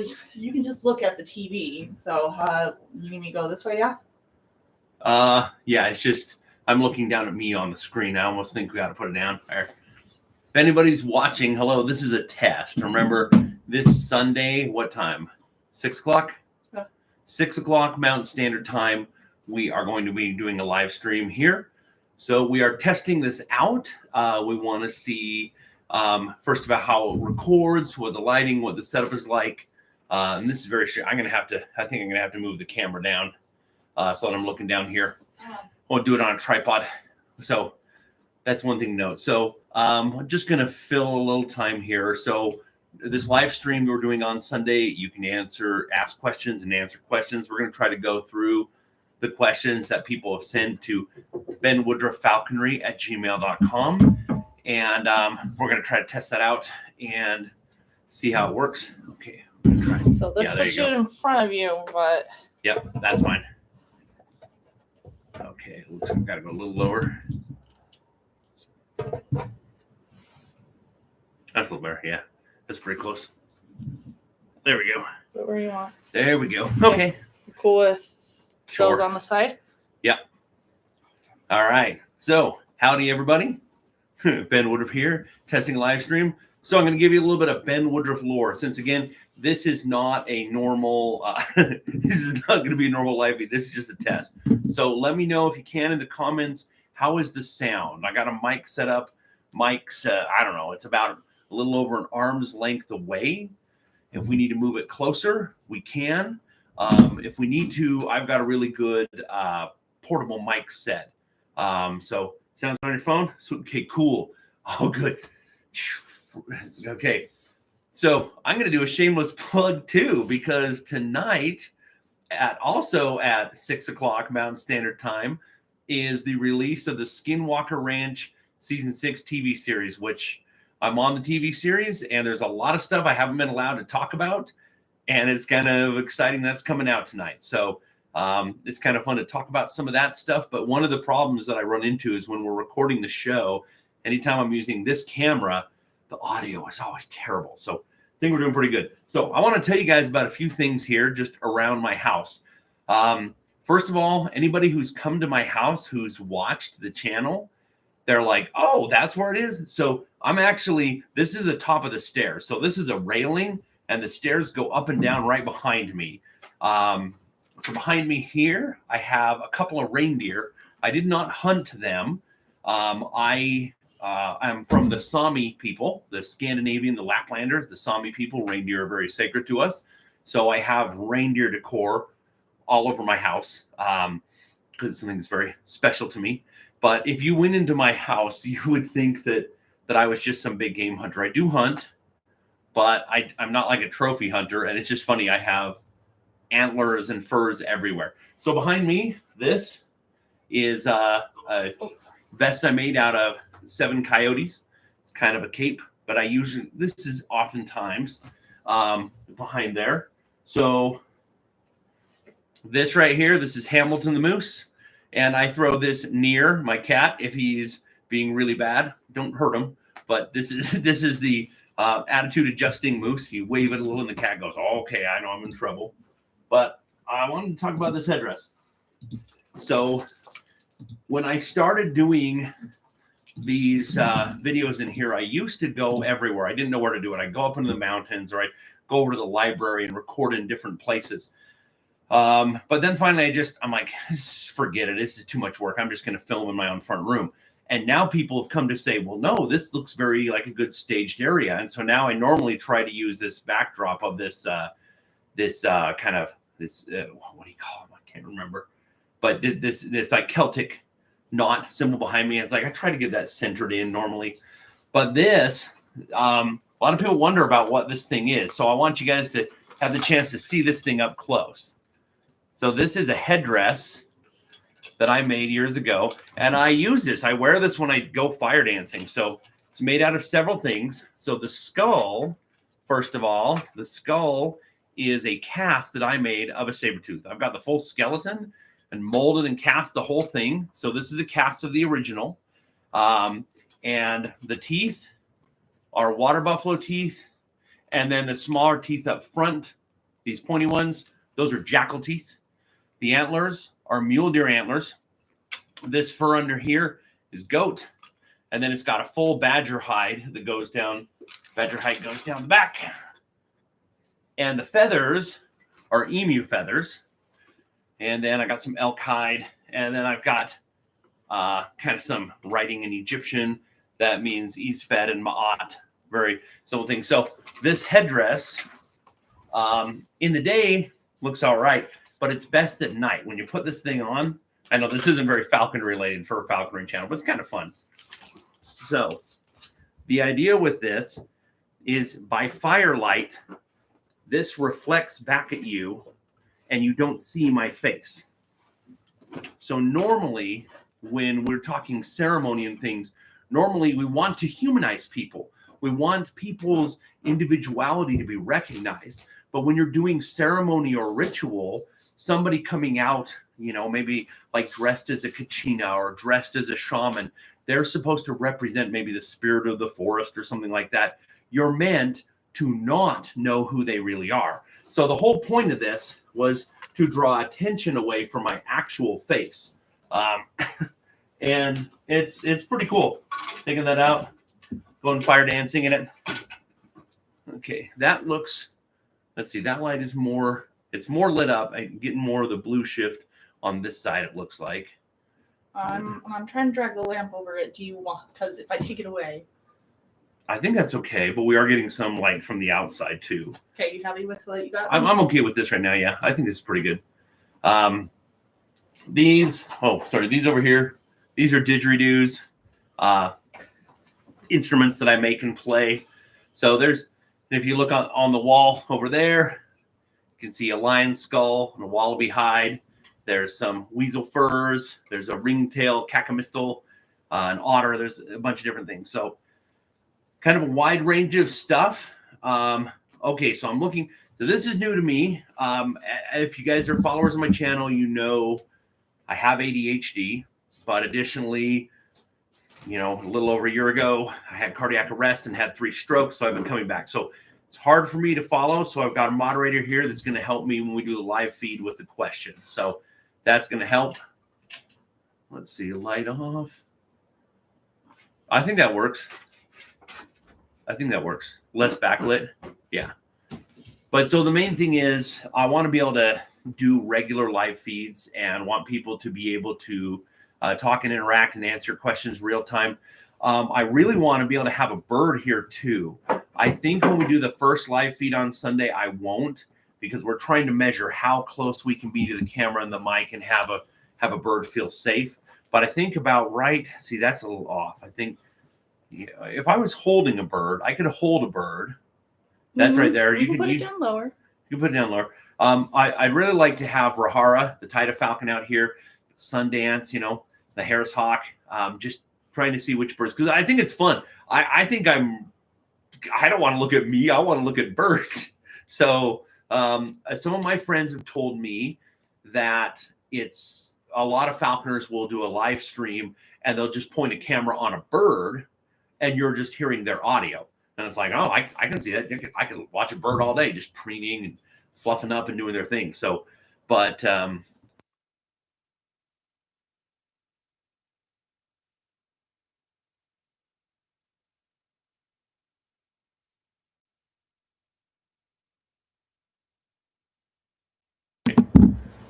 well, you can just look at the TV. So you need me to go this way, yeah? Yeah, it's just I'm looking down at me on the screen. I almost think we got to put it down there. If anybody's watching, hello, this is a test. Remember, this Sunday, what time? 6 o'clock? Yeah. 6 o'clock Mountain Standard Time. We are going to be doing a live stream here. So we are testing this out. We want to see, first of all, how it records, what the lighting, what the setup is like. And this is very sure. I think I'm going to have to move the camera down so that I'm looking down here. We'll do it on a tripod. So that's one thing to note. So I'm just going to fill a little time here. So this live stream we're doing on Sunday, you can ask questions and answer questions. We're going to try to go through the questions that people have sent to benwoodruffalconry@gmail.com. And we're going to try to test that out and see how it works. Okay. Try. So this puts it in front of you, but... Yep, that's fine. Okay, looks like I've got to go a little lower. That's a little better, yeah. That's pretty close. There we go. Put where you want. There we go. Okay. Cool with Sure. those on the side? Yep. All right. So, howdy, everybody. Ben Woodruff here, testing a live stream. So, I'm going to give you a little bit of Ben Woodruff lore. Since, again, this is not a normal, this is not going to be a normal live feed. This is just a test. So, let me know if you can in the comments, how is the sound? I got a mic set up. Mic's, I don't know, it's about a little over an arm's length away. If we need to move it closer, we can. If we need to, I've got a really good portable mic set. So sounds on your phone? So, okay, cool. Oh, good. Okay. So I'm going to do a shameless plug too, because tonight also at 6 o'clock Mountain Standard Time is the release of the Skinwalker Ranch Season 6 TV series, which I'm on the TV series, and there's a lot of stuff I haven't been allowed to talk about, and it's kind of exciting that's coming out tonight. So it's kind of fun to talk about some of that stuff, but one of the problems that I run into is when we're recording the show, anytime I'm using this camera, the audio is always terrible. So I think we're doing pretty good. So I want to tell you guys about a few things here just around my house. First of all, anybody who's come to my house, who's watched the channel, they're like, oh, that's where it is. So this is the top of the stairs. So this is a railing and the stairs go up and down right behind me. So behind me here, I have a couple of reindeer. I did not hunt them. I'm from the Sami people, the Scandinavian, the Laplanders, the Sami people. Reindeer are very sacred to us. So I have reindeer decor all over my house because it's something that's very special to me. But if you went into my house, you would think that I was just some big game hunter. I do hunt, but I'm not like a trophy hunter. And it's just funny. I have antlers and furs everywhere. So behind me, this is a vest I made out of 7 coyotes. It's kind of a cape, but this is oftentimes behind there. So this right here, this is Hamilton the moose. And I throw this near my cat if he's being really bad. Don't hurt him. But this is the attitude adjusting moose. You wave it a little and the cat goes, oh, okay, I know I'm in trouble. But I wanted to talk about this headdress. So when I started doing these videos in here, I used to go everywhere. I didn't know where to do it. I'd go up into the mountains or I'd go over to the library and record in different places. But then finally I'm like, forget it. This is too much work. I'm just going to film in my own front room. And now people have come to say, well, no, this looks very like a good staged area. And so now I normally try to use this backdrop of this what do you call them? I can't remember. But this like Celtic knot symbol behind me. It's like, I try to get that centered in normally. But this, a lot of people wonder about what this thing is. So I want you guys to have the chance to see this thing up close. So this is a headdress that I made years ago, and I use this. I wear this when I go fire dancing. So it's made out of several things. So the skull, first of all, the skull is a cast that I made of a saber-tooth. I've got the full skeleton and molded and cast the whole thing. So this is a cast of the original. And the teeth are water buffalo teeth. And then the smaller teeth up front These pointy ones, those are jackal teeth. The antlers are mule deer antlers. This fur under here is goat. And then it's got a full badger hide that goes down. Badger hide goes down the back. And the feathers are emu feathers. And then I got some elk hide. And then I've got kind of some writing in Egyptian. That means East-Fed and Ma'at. Very simple thing. So this headdress in the day looks all right, but it's best at night. When you put this thing on, I know this isn't very falcon related for a falconry channel, but it's kind of fun. So the idea with this is by firelight, this reflects back at you and you don't see my face. So normally when we're talking ceremony and things, normally we want to humanize people. We want people's individuality to be recognized. But when you're doing ceremony or ritual, somebody coming out, you know, maybe like dressed as a kachina or dressed as a shaman, they're supposed to represent maybe the spirit of the forest or something like that. You're meant to not know who they really are. So the whole point of this was to draw attention away from my actual face. And it's pretty cool. Taking that out, going fire dancing in it. Okay, that looks, let's see, that light is more, it's more lit up. I'm getting more of the blue shift on this side, it looks like. I'm trying to drag the lamp over it. Do you want, because if I take it away. I think that's okay, but we are getting some light from the outside too. Okay, you happy with what you got? I'm okay with this right now, yeah. I think this is pretty good. These over here, these are didgeridoos, instruments that I make and play. So there's, if you look on the wall over there, you can see a lion skull and a wallaby hide. There's some weasel furs. There's a ringtail cacamistel, an otter. There's a bunch of different things. So kind of a wide range of stuff. Okay, so I'm looking. So this is new to me. If you guys are followers of my channel, you know I have ADHD, but additionally, you know, a little over a year ago, I had cardiac arrest and had 3 strokes, so I've been coming back. So it's hard for me to follow, so I've got a moderator here that's going to help me when we do the live feed with the questions. So that's going to help. Let's see, light off. I think that works. Less backlit. Yeah. But so the main thing is I want to be able to do regular live feeds and want people to be able to talk and interact and answer questions real time. I really want to be able to have a bird here too. I think when we do the first live feed on Sunday, I won't, because we're trying to measure how close we can be to the camera and the mic and have a bird feel safe. But I think about see, that's a little off. I think if I was holding a bird, I could hold a bird. That's right there. You can put it down lower. You can put it down lower. I'd really like to have Rahara, the Tida falcon, out here, Sundance, you know, the Harris hawk, just trying to see which birds, because I think it's fun. I don't want to look at me. I want to look at birds. So some of my friends have told me that it's a lot of falconers will do a live stream and they'll just point a camera on a bird and you're just hearing their audio. And it's like, oh, I can see that. I can watch a bird all day just preening and fluffing up and doing their thing. So, but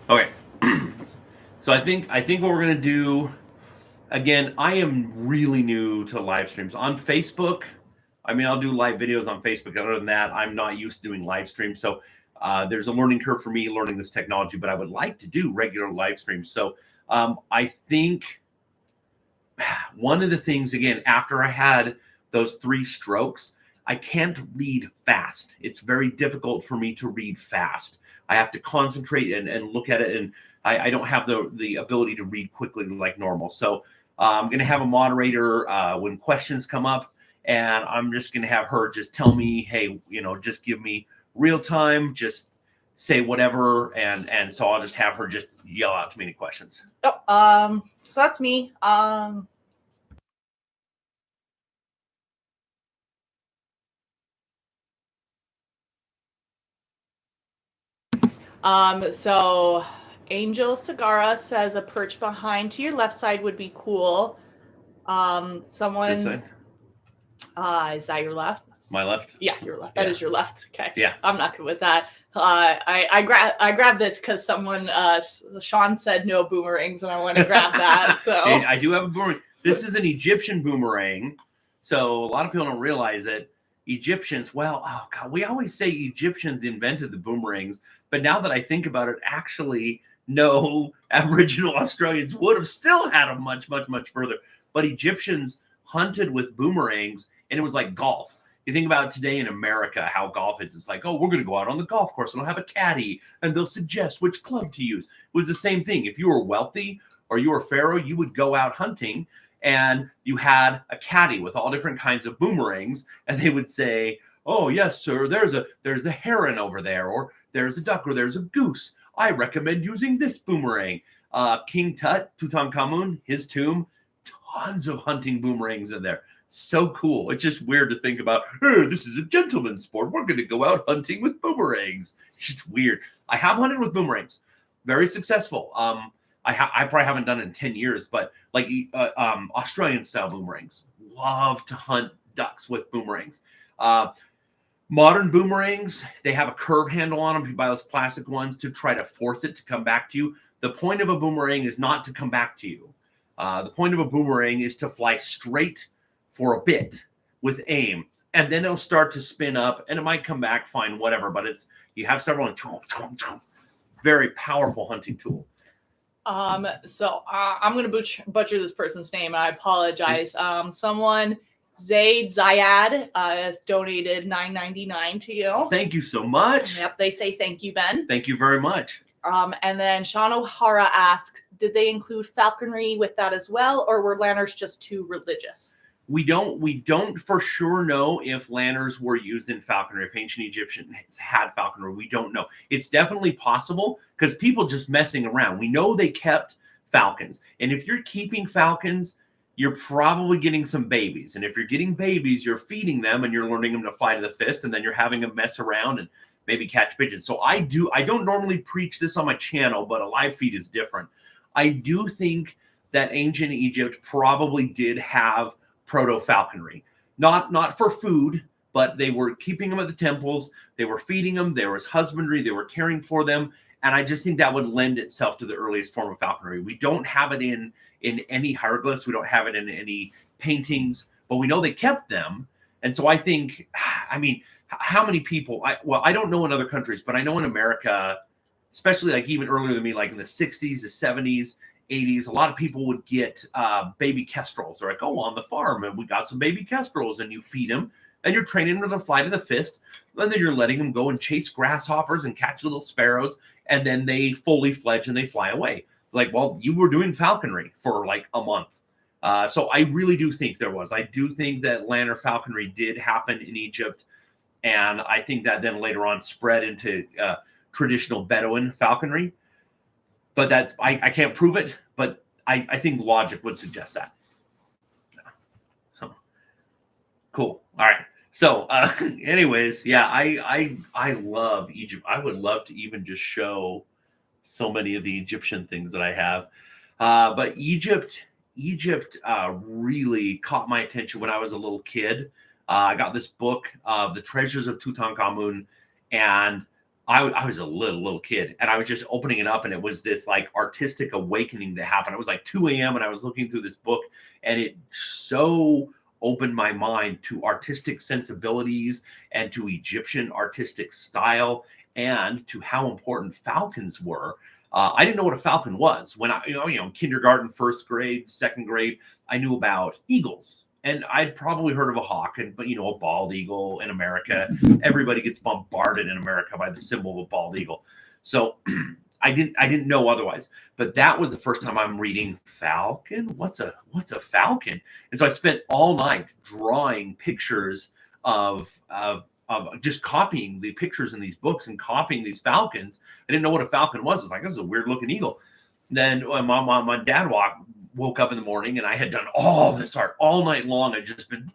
okay. So I think what we're gonna do, again, I am really new to live streams on Facebook. I mean, I'll do live videos on Facebook. Other than that, I'm not used to doing live streams. So there's a learning curve for me learning this technology, but I would like to do regular live streams. So I think one of the things, again, after I had those 3 strokes, I can't read fast. It's very difficult for me to read fast. I have to concentrate and look at it, and I don't have the ability to read quickly like normal. So I'm going to have a moderator when questions come up, and I'm just going to have her just tell me, hey, you know, just give me real time, just say whatever, and so I'll just have her just yell out to me any questions. Oh, so that's me. So Angel Sagara says a perch behind to your left side would be cool. This Someone, side? is that your left? My left? Yeah, your left. That Yeah. is your left. Okay. Yeah. I'm not good with that. I grabbed this because someone, Sean said no boomerangs, and I want to grab that. So Hey, I do have a boomerang. This is an Egyptian boomerang. So a lot of people don't realize it. Egyptians, well, oh God, we always say Egyptians invented the boomerangs, but now that I think about it, actually, no, Aboriginal Australians would have still had them much, much, much further. But Egyptians hunted with boomerangs, and it was like golf. You think about today in America, how golf is. It's like, oh, we're going to go out on the golf course and I'll have a caddy and they'll suggest which club to use. It was the same thing. If you were wealthy or you were pharaoh, you would go out hunting and you had a caddy with all different kinds of boomerangs, and they would say, oh, yes, sir, there's a heron over there, or there's a duck, or there's a goose. I recommend using this boomerang. King Tut, Tutankhamun, his tomb, tons of hunting boomerangs in there. So cool. It's just weird to think about, hey, this is a gentleman's sport. We're going to go out hunting with boomerangs. It's just weird. I have hunted with boomerangs. Very successful. I probably haven't done it in 10 years, but like Australian style boomerangs. Love to hunt ducks with boomerangs. Modern boomerangs, they have a curve handle on them. If you buy those plastic ones, to try to force it to come back to you. The point of a boomerang is not to come back to you. The point of a boomerang is to fly straight for a bit with aim, and then it'll start to spin up, and it might come back fine, whatever. But you have several. Very powerful hunting tool. So I'm gonna butcher this person's name, and I apologize. Someone, Zaid Zayad, donated $9.99 to you. Thank you so much. Yep, they say thank you, Ben. Thank you very much. And then Sean O'Hara asks, did they include falconry with that as well, or were lanners just too religious? We don't for sure know if lanners were used in falconry, if ancient Egyptians had falconry. We don't know. It's definitely possible because people just messing around. We know they kept falcons. And if you're keeping falcons, you're probably getting some babies. And if you're getting babies, you're feeding them and you're learning them to fly to the fist, and then you're having them mess around and maybe catch pigeons. So I don't normally preach this on my channel, but a live feed is different. I do think that ancient Egypt probably did have proto-falconry, not for food, but they were keeping them at the temples, they were feeding them, there was husbandry, they were caring for them, and I just think that would lend itself to the earliest form of falconry. We don't have it in any hieroglyphs, we don't have it in any paintings, but we know they kept them. And so I think, I mean, how many people, I don't know in other countries, but I know in America, especially like even earlier than me, like in the 60s, the 70s, 80s, a lot of people would get baby kestrels. They're like, oh, on the farm, and we got some baby kestrels, and you feed them, and you're training them to fly to the fist, and then you're letting them go and chase grasshoppers and catch little sparrows, and then they fully fledge and they fly away. Like, well, you were doing falconry for like a month. So I really do think there was. I do think that lanner falconry did happen in Egypt, and I think that then later on spread into traditional Bedouin falconry. But that's I can't prove it, but I think logic would suggest that. So cool. All right. So anyways, yeah, I love Egypt. I would love to even just show so many of the Egyptian things that I have. But Egypt really caught my attention when I was a little kid. I got this book, The Treasures of Tutankhamun, and I was a little kid, and I was just opening it up, and it was this like artistic awakening that happened. It was like 2 a.m. and I was looking through this book, and it so opened my mind to artistic sensibilities and to Egyptian artistic style and to how important falcons were. I didn't know what a falcon was when I, kindergarten, first grade, second grade, I knew about eagles. And I'd probably heard of a hawk, but a bald eagle in America. Everybody gets bombarded in America by the symbol of a bald eagle. So I didn't know otherwise. But that was the first time I'm reading falcon. What's a falcon? And so I spent all night drawing pictures of just copying the pictures in these books and copying these falcons. I didn't know what a falcon was. I was like, this is a weird looking eagle. Then my dad woke up in the morning, and I had done all this art all night long. I'd just been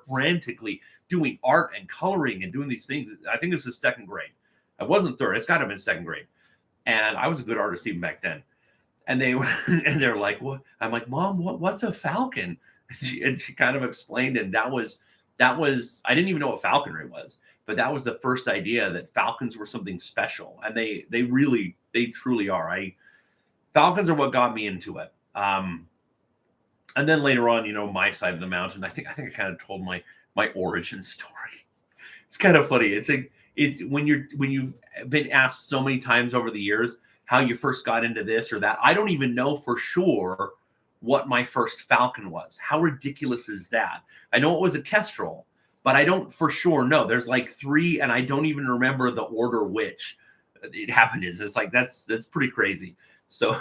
frantically doing art and coloring and doing these things. I think this is second grade. I wasn't third. It's got to have been second grade. And I was a good artist even back then. And they're like, what? I'm like, Mom, what's a falcon? And she kind of explained, and that was I didn't even know what falconry was, but that was the first idea that falcons were something special, and they truly are. Falcons are what got me into it. And then later on, my side of the mountain, I think I kind of told my origin story. It's kind of funny. It's when you've been asked so many times over the years how you first got into this or that. I don't even know for sure what my first falcon was. How ridiculous is that? I know it was a kestrel, but I don't for sure know. There's like 3, and I don't even remember the order which it happened is. It's like that's pretty crazy. So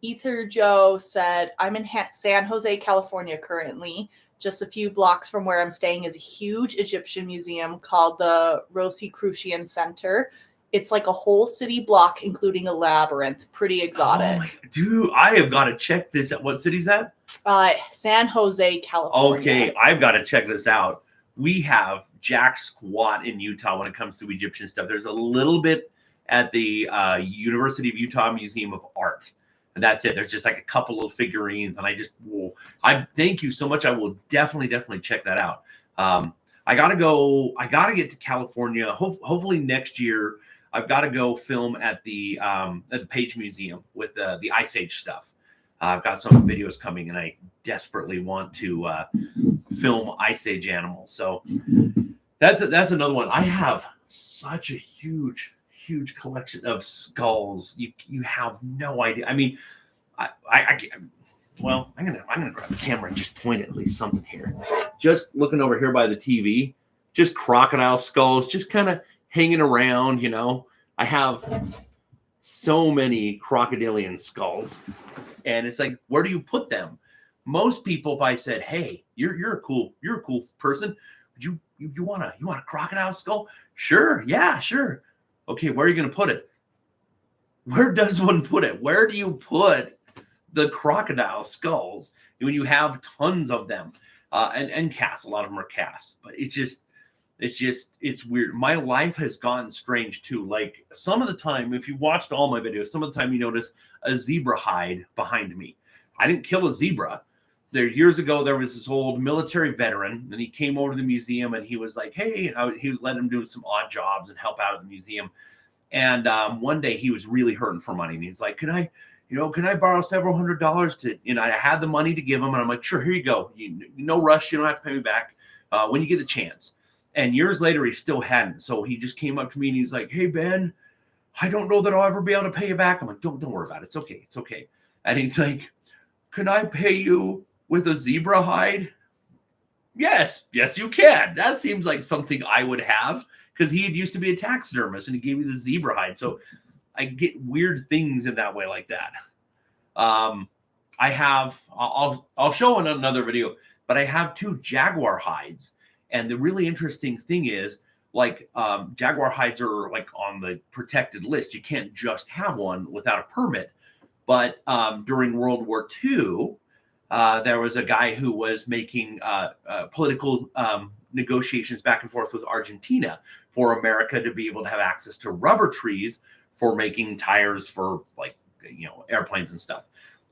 Ether Joe said, I'm in San Jose, California currently. Just a few blocks from where I'm staying is a huge Egyptian museum called the Rosicrucian Center. It's like a whole city block, including a labyrinth. Pretty exotic. Dude, I have got to check this out. What city's that? San Jose, California. Okay, I've got to check this out. We have jack squat in Utah when it comes to Egyptian stuff. There's a little bit at the University of Utah Museum of Art. And that's it. There's just like a couple of figurines. And I thank you so much. I will definitely check that out. I got to get to California. Hopefully next year. I've got to go film at the Page Museum with the Ice Age stuff. I've got some videos coming, and I desperately want to film Ice Age animals. So that's another one. I have such a huge collection of skulls. You have no idea. I mean, I can't. Well, I'm gonna grab the camera and just point at least something here. Just looking over here by the TV, just crocodile skulls, just kind of hanging around. I have so many crocodilian skulls, and it's like, where do you put them? Most people, if I said, "Hey, you're a cool person, you want a crocodile skull?" Sure, yeah, sure. Okay, where are you gonna put it? Where does one put it? Where do you put the crocodile skulls when you have tons of them? And casts, a lot of them are casts, but it's weird. My life has gotten strange too. Like some of the time, if you watched all my videos, some of the time you notice a zebra hide behind me. I didn't kill a zebra. Years ago, there was this old military veteran, and he came over to the museum, and he was like, "Hey," he was letting him do some odd jobs and help out at the museum. And one day he was really hurting for money, and he's like, "Can I borrow several $100s to?" I had the money to give him, and I'm like, "Sure, here you go. No rush. You don't have to pay me back when you get a chance." And years later, he still hadn't. So he just came up to me and he's like, "Hey, Ben, I don't know that I'll ever be able to pay you back." I'm like, don't worry about it. It's okay. It's okay. And he's like, "Can I pay you with a zebra hide?" Yes, you can. That seems like something I would have, because he had used to be a taxidermist and he gave me the zebra hide. So I get weird things in that way like that. I'll show in another video, but I have 2 jaguar hides. And the really interesting thing is, like, jaguar hides are like on the protected list. You can't just have one without a permit. But during World War II, there was a guy who was making political negotiations back and forth with Argentina for America to be able to have access to rubber trees for making tires for, like, airplanes and stuff.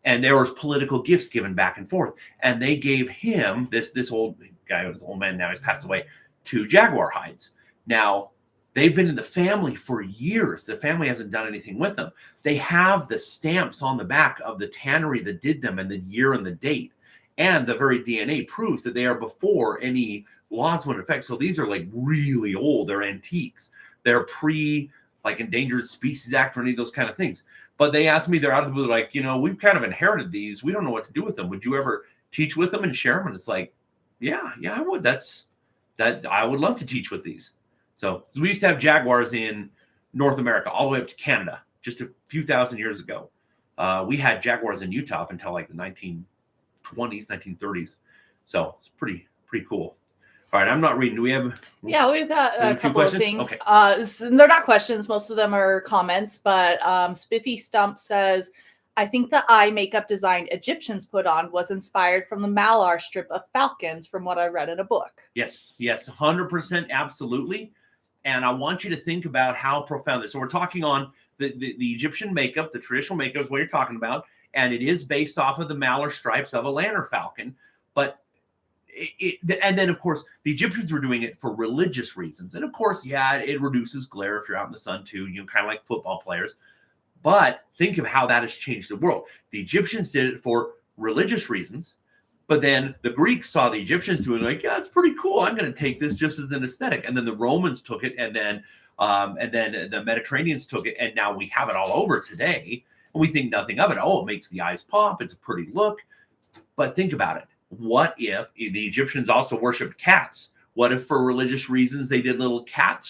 And there was political gifts given back and forth. And they gave him, this old guy, who's an old man now, he's passed away, 2 jaguar hides. Now, they've been in the family for years. The family hasn't done anything with them. They have the stamps on the back of the tannery that did them, and the year and the date. And the very DNA proves that they are before any laws went into effect. So these are like really old. They're antiques. They're like Endangered Species Act or any of those kind of things. But they asked me, they're out of the blue, like, we've kind of inherited these. We don't know what to do with them. Would you ever teach with them and share them? And it's like, yeah, I would. I would love to teach with these. So we used to have jaguars in North America, all the way up to Canada, just a few thousand years ago. We had jaguars in Utah up until like the 1920s, 1930s. So it's pretty cool. All right, I'm not reading. Do we have? Yeah, we've got a couple of things. Okay. They're not questions. Most of them are comments. But Spiffy Stump says, "I think the eye makeup design Egyptians put on was inspired from the Malar strip of falcons, from what I read in a book." Yes, 100%, absolutely. And I want you to think about how profound this. So we're talking on the Egyptian makeup, the traditional makeup is what you're talking about. And it is based off of the malar stripes of a lanner falcon. But and then, of course, the Egyptians were doing it for religious reasons. And of course, yeah, it reduces glare if you're out in the sun too, kind of like football players. But think of how that has changed the world. The Egyptians did it for religious reasons. But then the Greeks saw the Egyptians doing like, yeah, it's pretty cool. I'm going to take this just as an aesthetic. And then the Romans took it, and then the Mediterraneans took it, and now we have it all over today. And we think nothing of it. Oh, it makes the eyes pop. It's a pretty look. But think about it. What if the Egyptians also worshipped cats? What if for religious reasons they did little cat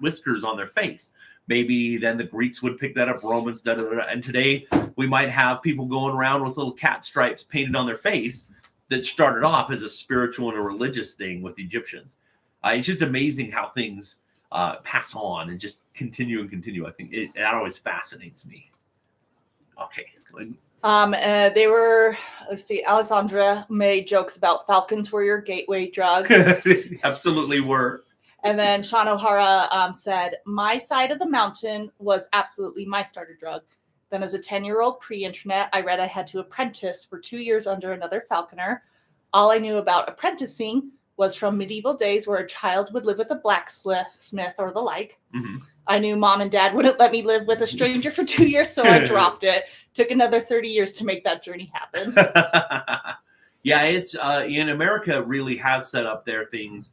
whiskers on their face? Maybe then the Greeks would pick that up, Romans, and today we might have people going around with little cat stripes painted on their face that started off as a spiritual and a religious thing with the Egyptians. It's just amazing how things pass on and just continue and continue. I think that always fascinates me. Okay. They were, let's see, Alexandra made jokes about falcons were your gateway drug. Absolutely were. And then Sean O'Hara said, my side of the mountain was absolutely my starter drug. Then as a 10-year-old pre-internet, I read I had to apprentice for 2 years under another falconer. All I knew about apprenticing was from medieval days where a child would live with a blacksmith or the like. Mm-hmm. I knew mom and dad wouldn't let me live with a stranger for 2 years, so I dropped it. Took another 30 years to make that journey happen. Yeah, it's in America really has set up their things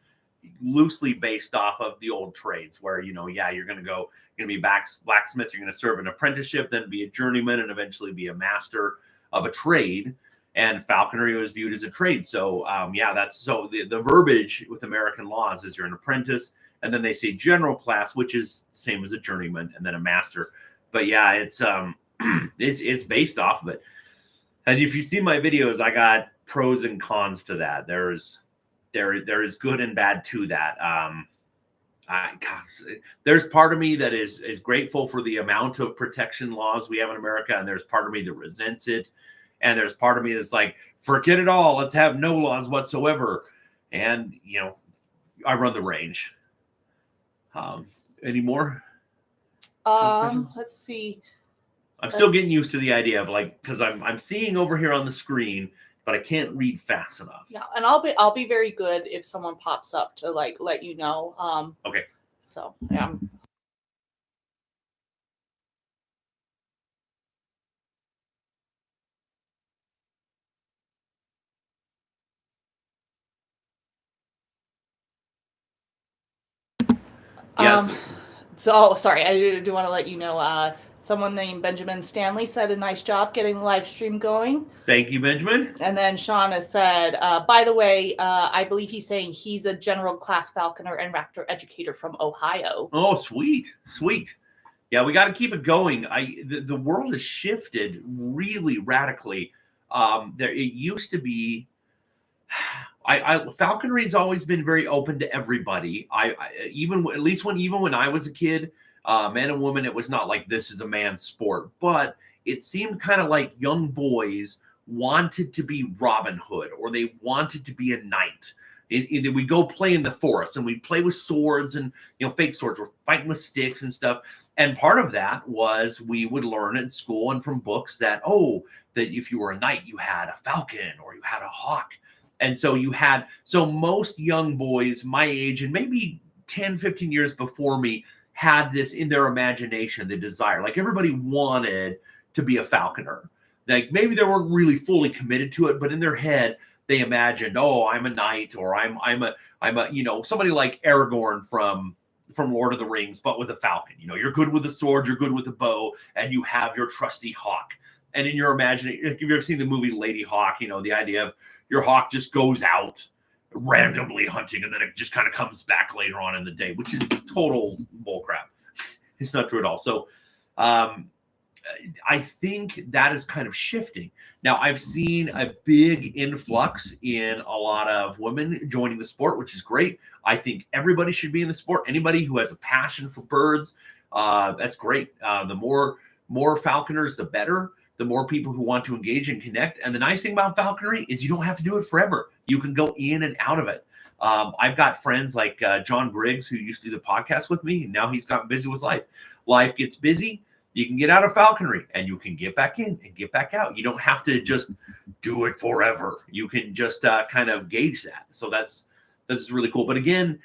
loosely based off of the old trades where, you're going to be blacksmith, you're going to serve an apprenticeship, then be a journeyman, and eventually be a master of a trade. And falconry was viewed as a trade. So, that's so the verbiage with American laws is you're an apprentice, and then they say general class, which is same as a journeyman, and then a master. But yeah, it's based off of it. And if you see my videos, I got pros and cons to that. There is good and bad to that. There's part of me that is grateful for the amount of protection laws we have in America, and there's part of me that resents it. And there's part of me that's like, forget it all. Let's have no laws whatsoever. And, I run the range. Any more? Let's see. I'm still getting used to the idea of because I'm seeing over here on the screen, but I can't read fast enough. Yeah, and I'll be very good if someone pops up to let you know. Okay. So yeah. So sorry, I do want to let you know. Someone named Benjamin Stanley said a nice job getting the live stream going. Thank you, Benjamin. And then Shauna said, by the way, I believe he's saying he's a general class falconer and raptor educator from Ohio. Oh, sweet. Yeah, we got to keep it going. The world has shifted really radically. It used to be. Falconry has always been very open to everybody. Even when I was a kid, man and woman, it was not like this is a man's sport, but it seemed kind of like young boys wanted to be Robin Hood, or they wanted to be a knight. We go play in the forest, and we play with swords and fake swords. We're fighting with sticks and stuff. And part of that was we would learn in school and from books that if you were a knight, you had a falcon or you had a hawk. And so most young boys my age and maybe 10, 15 years before me had this in their imagination, the desire. Like everybody wanted to be a falconer. Like maybe they weren't really fully committed to it, but in their head, they imagined, I'm a knight, or I'm a somebody like Aragorn from Lord of the Rings, but with a falcon. You're good with a sword, you're good with a bow, and you have your trusty hawk. And in your imagination, if you've ever seen the movie Lady Hawk, the idea of your hawk just goes out randomly hunting, and then it just kind of comes back later on in the day, which is total bullcrap. It's not true at all. So I think that is kind of shifting. Now, I've seen a big influx in a lot of women joining the sport, which is great. I think everybody should be in the sport. Anybody who has a passion for birds, that's great. The more falconers, the better. the more people who want to engage and connect. And the nice thing about falconry is you don't have to do it forever. You can go in and out of it. I've got friends like John Griggs, who used to do the podcast with me, and now he's gotten busy with life. Life gets busy. You can get out of falconry and you can get back in and get back out. You don't have to just do it forever. You can just kind of gauge that. So that's really cool. But again,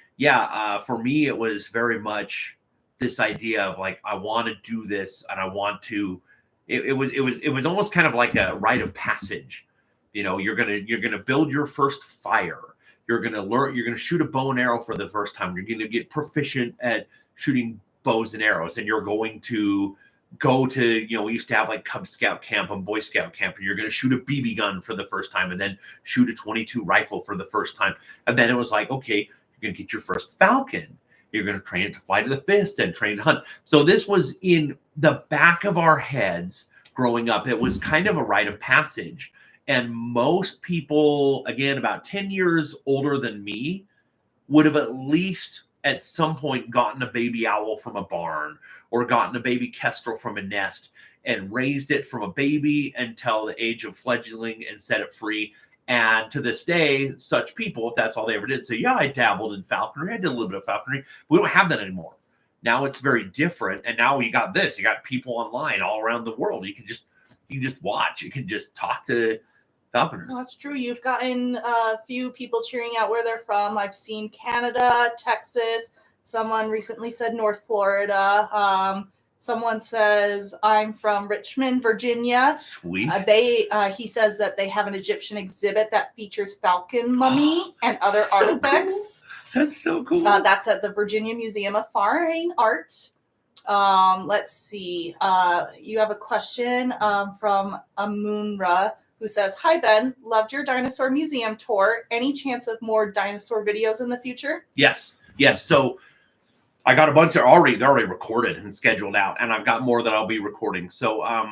for me, it was very much this idea of like, I want to do this and I want to, it was almost kind of like a rite of passage. You know, you're going to build your first fire. You're going to shoot a bow and arrow for the first time. You're going to get proficient at shooting bows and arrows, and you're going to go to, we used to have like Cub Scout camp and Boy Scout camp, and you're going to shoot a BB gun for the first time, and then shoot a 22 rifle for the first time. And then it was like, okay, you're going to get your first falcon. You're going to train it to fly to the fist and train to hunt. So this was in the back of our heads growing up. It was kind of a rite of passage. And most people, again, about 10 years older than me, would have at least at some point gotten a baby owl from a barn or gotten a baby kestrel from a nest and raised it from a baby until the age of fledgling and set it free. And to this day, such people, if that's all they ever did, say, yeah, I dabbled in falconry. I did a little bit of falconry. We don't have that anymore. Now it's very different. And now you got this. You got people online all around the world. You can just watch. You can just talk to falconers. Well, that's true. You've gotten a few people cheering out where they're from. I've seen Canada, Texas. Someone recently said North Florida. Someone says I'm from Richmond, Virginia. Sweet. He says that they have an Egyptian exhibit that features falcon mummy and other artifacts. Cool. That's so cool. That's at the Virginia Museum of Fine Art. Let's see. You have a question from Amunra, who says, hi, Ben. Loved your dinosaur museum tour. Any chance of more dinosaur videos in the future? Yes. So I got a bunch they're already recorded and scheduled out, and I've got more that I'll be recording. So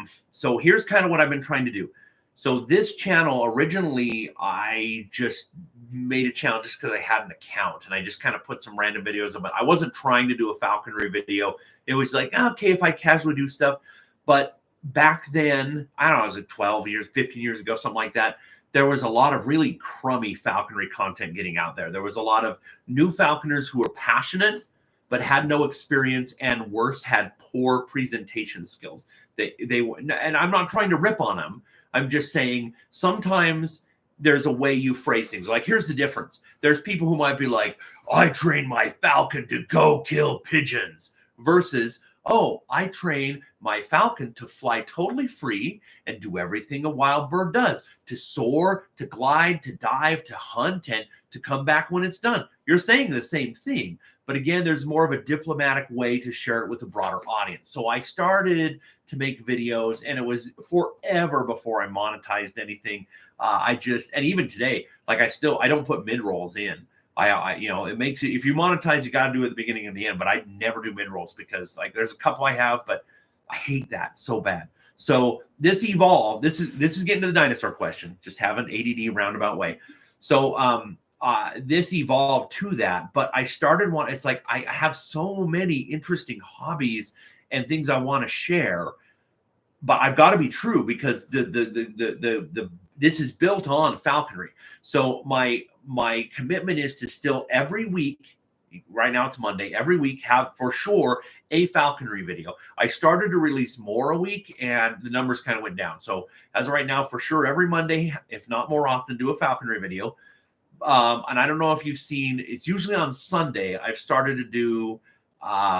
here's kind of what I've been trying to do. So this channel, originally, I just made a channel just because I had an account, and I just kind of put some random videos of it. I wasn't trying to do a falconry video. It was like, okay, if I casually do stuff. But back then, I don't know, was it 12 years, 15 years ago, something like that, there was a lot of really crummy falconry content getting out there. There was a lot of new falconers who were passionate but had no experience, and worse, had poor presentation skills. They and I'm not trying to rip on them. I'm just saying sometimes there's a way you phrase things. Like, here's the difference. There's people who might be like, I train my falcon to go kill pigeons, versus, oh, I train my falcon to fly totally free and do everything a wild bird does, to soar, to glide, to dive, to hunt, and to come back when it's done. You're saying the same thing. But again, there's more of a diplomatic way to share it with a broader audience. So I started to make videos, and it was forever before I monetized anything. And even today, like I don't put mid-rolls in. It makes it, if you monetize, you got to do it at the beginning and the end, but I never do mid-rolls because like there's a couple I have, but I hate that so bad. So this evolved. This is getting to the dinosaur question, just have an ADD roundabout way. So, this evolved to that, but I started it's like, I have so many interesting hobbies and things I want to share, but I've got to be true because this is built on falconry. So my commitment is to still every week, right now it's Monday, every week have for sure a falconry video. I started to release more a week and the numbers kind of went down. So as of right now, for sure, every Monday, if not more often, do a falconry video. And I don't know if you've seen, it's usually on Sunday. I've started to do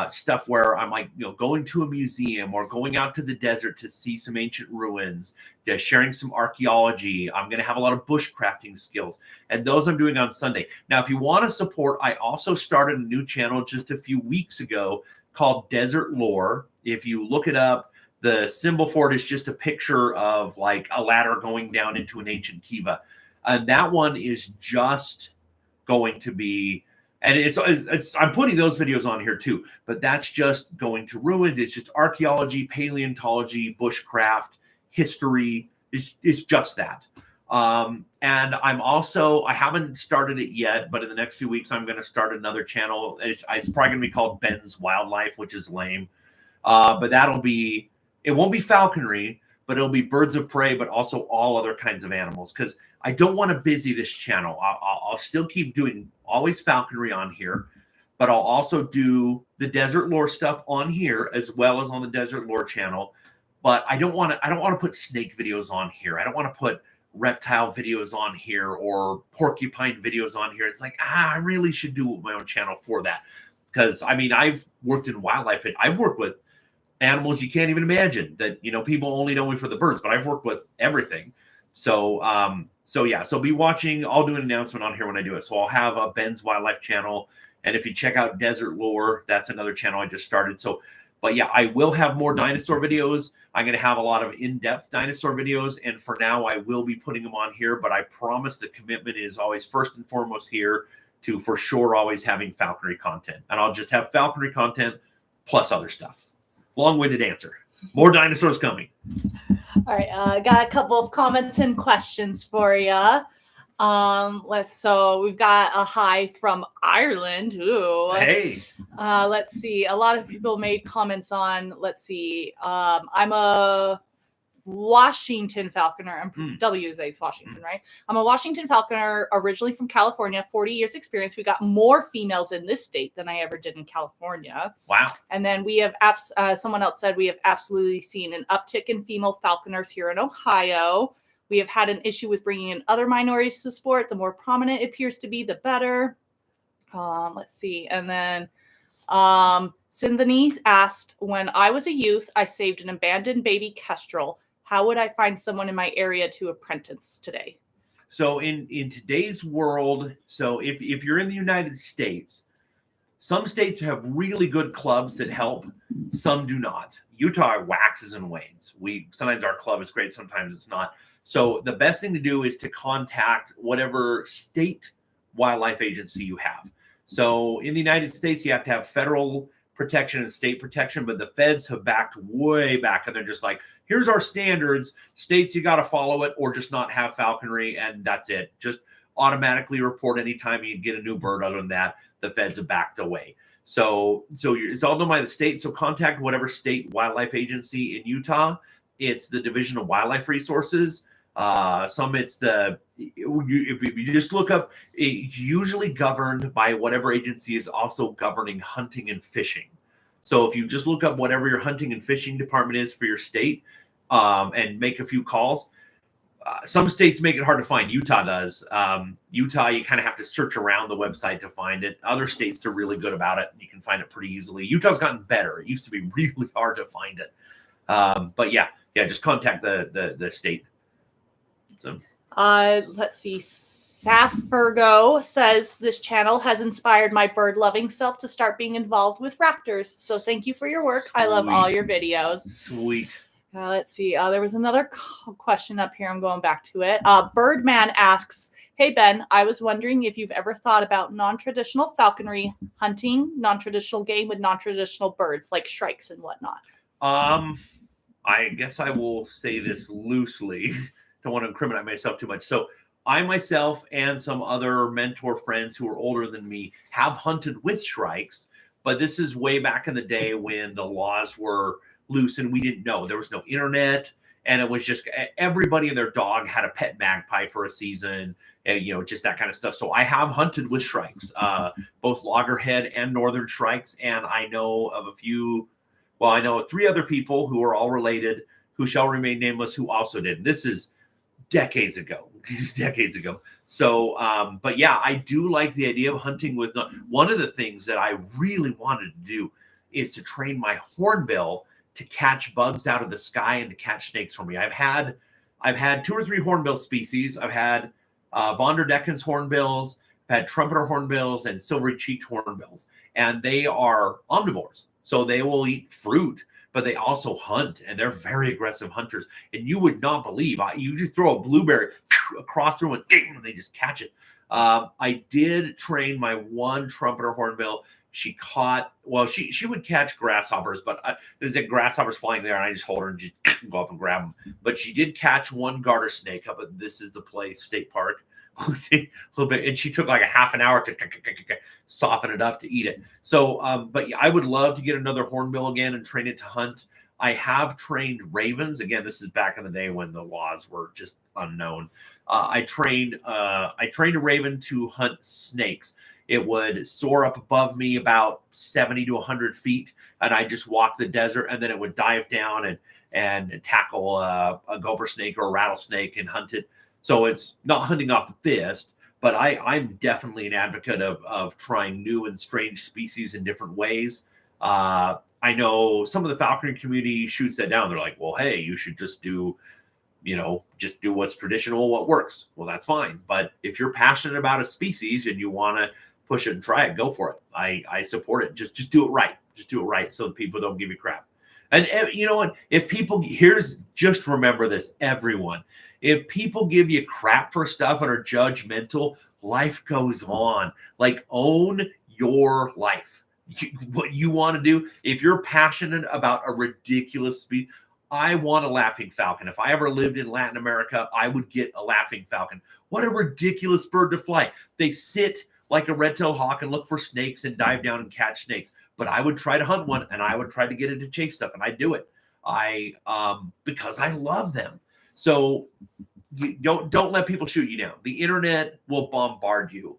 stuff where I'm like, going to a museum or going out to the desert to see some ancient ruins, just sharing some archaeology. I'm going to have a lot of bushcrafting skills, and those I'm doing on Sunday. Now, if you want to support, I also started a new channel just a few weeks ago called Desert Lore. If you look it up, the symbol for it is just a picture of like a ladder going down into an ancient kiva. And that one is just going to be, and it's I'm putting those videos on here too, but that's just going to ruins. It's just archaeology, paleontology, bushcraft, history. It's just that. And I haven't started it yet, but in the next few weeks, I'm going to start another channel. It's probably going to be called Ben's Wildlife, which is lame. But it won't be falconry, but it'll be birds of prey, but also all other kinds of animals, because I don't want to busy this channel. I'll still keep doing always falconry on here, but I'll also do the desert lore stuff on here as well as on the desert lore channel. But I don't want to put snake videos on here. I don't want to put reptile videos on here or porcupine videos on here. It's like, I really should do my own channel for that. Because I mean, I've worked in wildlife and I've worked with animals you can't even imagine that, people only know me for the birds, but I've worked with everything. So be watching. I'll do an announcement on here when I do it. So I'll have a Ben's Wildlife channel. And if you check out Desert Lore, that's another channel I just started. So, but yeah, I will have more dinosaur videos. I'm going to have a lot of in-depth dinosaur videos. And for now, I will be putting them on here. But I promise the commitment is always first and foremost here to for sure always having falconry content. And I'll just have falconry content plus other stuff. Long-winded answer. More dinosaurs coming. All right. I got a couple of comments and questions for you. So we've got a hi from Ireland. Ooh. Hey. Let's see. A lot of people made comments on, I'm a Washington falconer. WSA's Washington, right? I'm a Washington falconer originally from California, 40 years experience. We got more females in this state than I ever did in California. Wow. And then we have, someone else said, we have absolutely seen an uptick in female falconers here in Ohio. We have had an issue with bringing in other minorities to the sport. The more prominent it appears to be, the better. Let's see. And then Cynthia asked, when I was a youth, I saved an abandoned baby kestrel. How would I find someone in my area to apprentice today? So in today's world, so if you're in the United States, some states have really good clubs that help. Some do not. Utah waxes and wanes. Sometimes our club is great, sometimes it's not. So the best thing to do is to contact whatever state wildlife agency you have. So in the United States, you have to have federal protection and state protection, but the feds have backed way back, and they're just like, here's our standards. States, you got to follow it or just not have falconry, and that's it. Just automatically report anytime you get a new bird. Other than that, the feds have backed away. So it's all done by the state. So contact whatever state wildlife agency in Utah. It's the Division of Wildlife Resources. If you just look up, it's usually governed by whatever agency is also governing hunting and fishing. So if you just look up whatever your hunting and fishing department is for your state, and make a few calls. Some states make it hard to find. Utah does. Utah, you kind of have to search around the website to find it. Other states are really good about it. You can find it pretty easily. Utah's gotten better. It used to be really hard to find it. But yeah, just contact the state. So, let's see. Safergo says this channel has inspired my bird-loving self to start being involved with raptors. So thank you for your work. Sweet. I love all your videos. Sweet. Let's see. There was another question up here. I'm going back to it. Birdman asks, hey, Ben, I was wondering if you've ever thought about non-traditional falconry hunting, non-traditional game with non-traditional birds like shrikes and whatnot. I guess I will say this loosely. Don't want to incriminate myself too much. So I myself and some other mentor friends who are older than me have hunted with shrikes, but this is way back in the day when the laws were loose and we didn't know. There was no internet, and it was just everybody and their dog had a pet magpie for a season, and just that kind of stuff. So I have hunted with shrikes, both loggerhead and northern shrikes, and I know of I know 3 other people who are all related who shall remain nameless who also did. This is decades ago. So, but yeah, I do like the idea of hunting with. One of the things that I really wanted to do is to train my hornbill to catch bugs out of the sky and to catch snakes for me. I've had 2 or 3 hornbill species. I've had Von der Decken's hornbills, I've had trumpeter hornbills, and silvery-cheeked hornbills, and they are omnivores. So they will eat fruit, but they also hunt, and they're very aggressive hunters. And you would not believe, you just throw a blueberry across through and ding, and they just catch it. I did train my one trumpeter hornbill. She caught, she would catch grasshoppers, but there's grasshoppers flying there, and I just hold her and just go up and grab them. But she did catch one garter snake up at This Is the Place State Park a little bit, and she took like a half an hour to soften it up to eat it. So, but I would love to get another hornbill again and train it to hunt. I have trained ravens. Again, this is back in the day when the laws were just unknown. I trained a raven to hunt snakes. It would soar up above me about 70 to 100 feet, and I just walk the desert, and then it would dive down and tackle a gopher snake or a rattlesnake and hunt it. So it's not hunting off the fist, but I'm definitely an advocate of trying new and strange species in different ways. I know some of the falconry community shoots that down. They're like, well, hey, you should just do what's traditional, what works. Well, that's fine. But if you're passionate about a species and you want to push it and try it, go for it. I support it. Just do it right. Just do it right so that people don't give you crap. And you know what? Just remember this, everyone. If people give you crap for stuff and are judgmental, life goes on. Like, own your life. What you want to do. If you're passionate about a ridiculous species, I want a laughing falcon. If I ever lived in Latin America, I would get a laughing falcon. What a ridiculous bird to fly. They sit like a red-tailed hawk and look for snakes and dive down and catch snakes. But I would try to hunt one, and I would try to get it to chase stuff, and I do it. Because I love them. So you don't let people shoot you down. The internet will bombard you.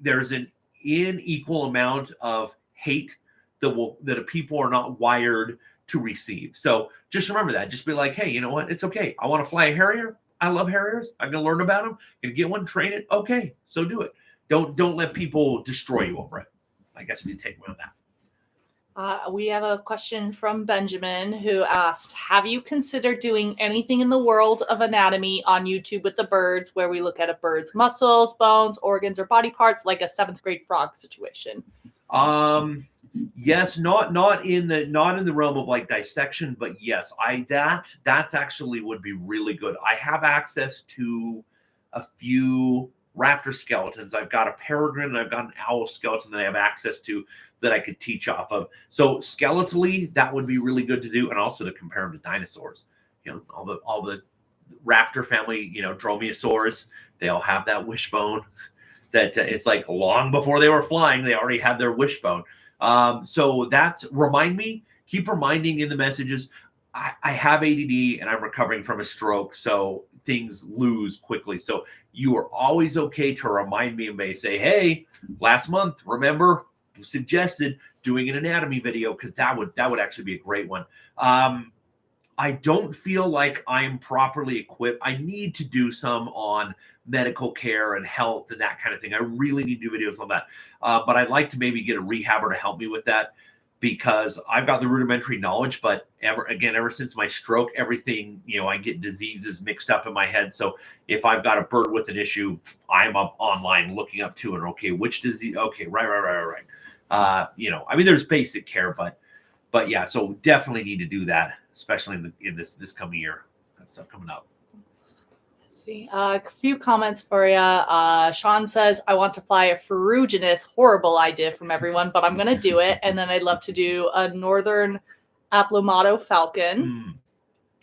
There's an unequal amount of hate that people are not wired to receive. So just remember that. Just be like, hey, you know what? It's okay. I want to fly a harrier. I love harriers. I'm going to learn about them. Going to get one, train it. Okay, so do it. Don't let people destroy you over it. I guess we take away on that. We have a question from Benjamin who asked, have you considered doing anything in the world of anatomy on YouTube with the birds where we look at a bird's muscles, bones, organs, or body parts like a 7th grade frog situation? Yes, not in the realm of like dissection, but yes, that's actually would be really good. I have access to a few raptor skeletons. I've got a peregrine and I've got an owl skeleton that I have access to that I could teach off of. So skeletally, that would be really good to do, and also to compare them to dinosaurs. You know, all the raptor family, dromaeosaurs, they all have that wishbone. That it's like long before they were flying, they already had their wishbone. So keep reminding in the messages. I have ADD and I'm recovering from a stroke, so things lose quickly. So you are always okay to remind me and may say, hey, last month, remember, suggested doing an anatomy video, because that would actually be a great one. I don't feel like I'm properly equipped. I need to do some on medical care and health and that kind of thing. I really need to do videos on that. But I'd like to maybe get a rehabber to help me with that, because I've got the rudimentary knowledge, but ever since my stroke, everything, I get diseases mixed up in my head. So if I've got a bird with an issue, I'm up online looking up to it. Okay, which disease? Okay, right. There's basic care, but yeah, so definitely need to do that, especially in this coming year. That stuff coming up. See, a few comments for you. Sean says, I want to fly a ferruginous, horrible idea from everyone, but I'm going to do it. And then I'd love to do a northern Aplomado falcon.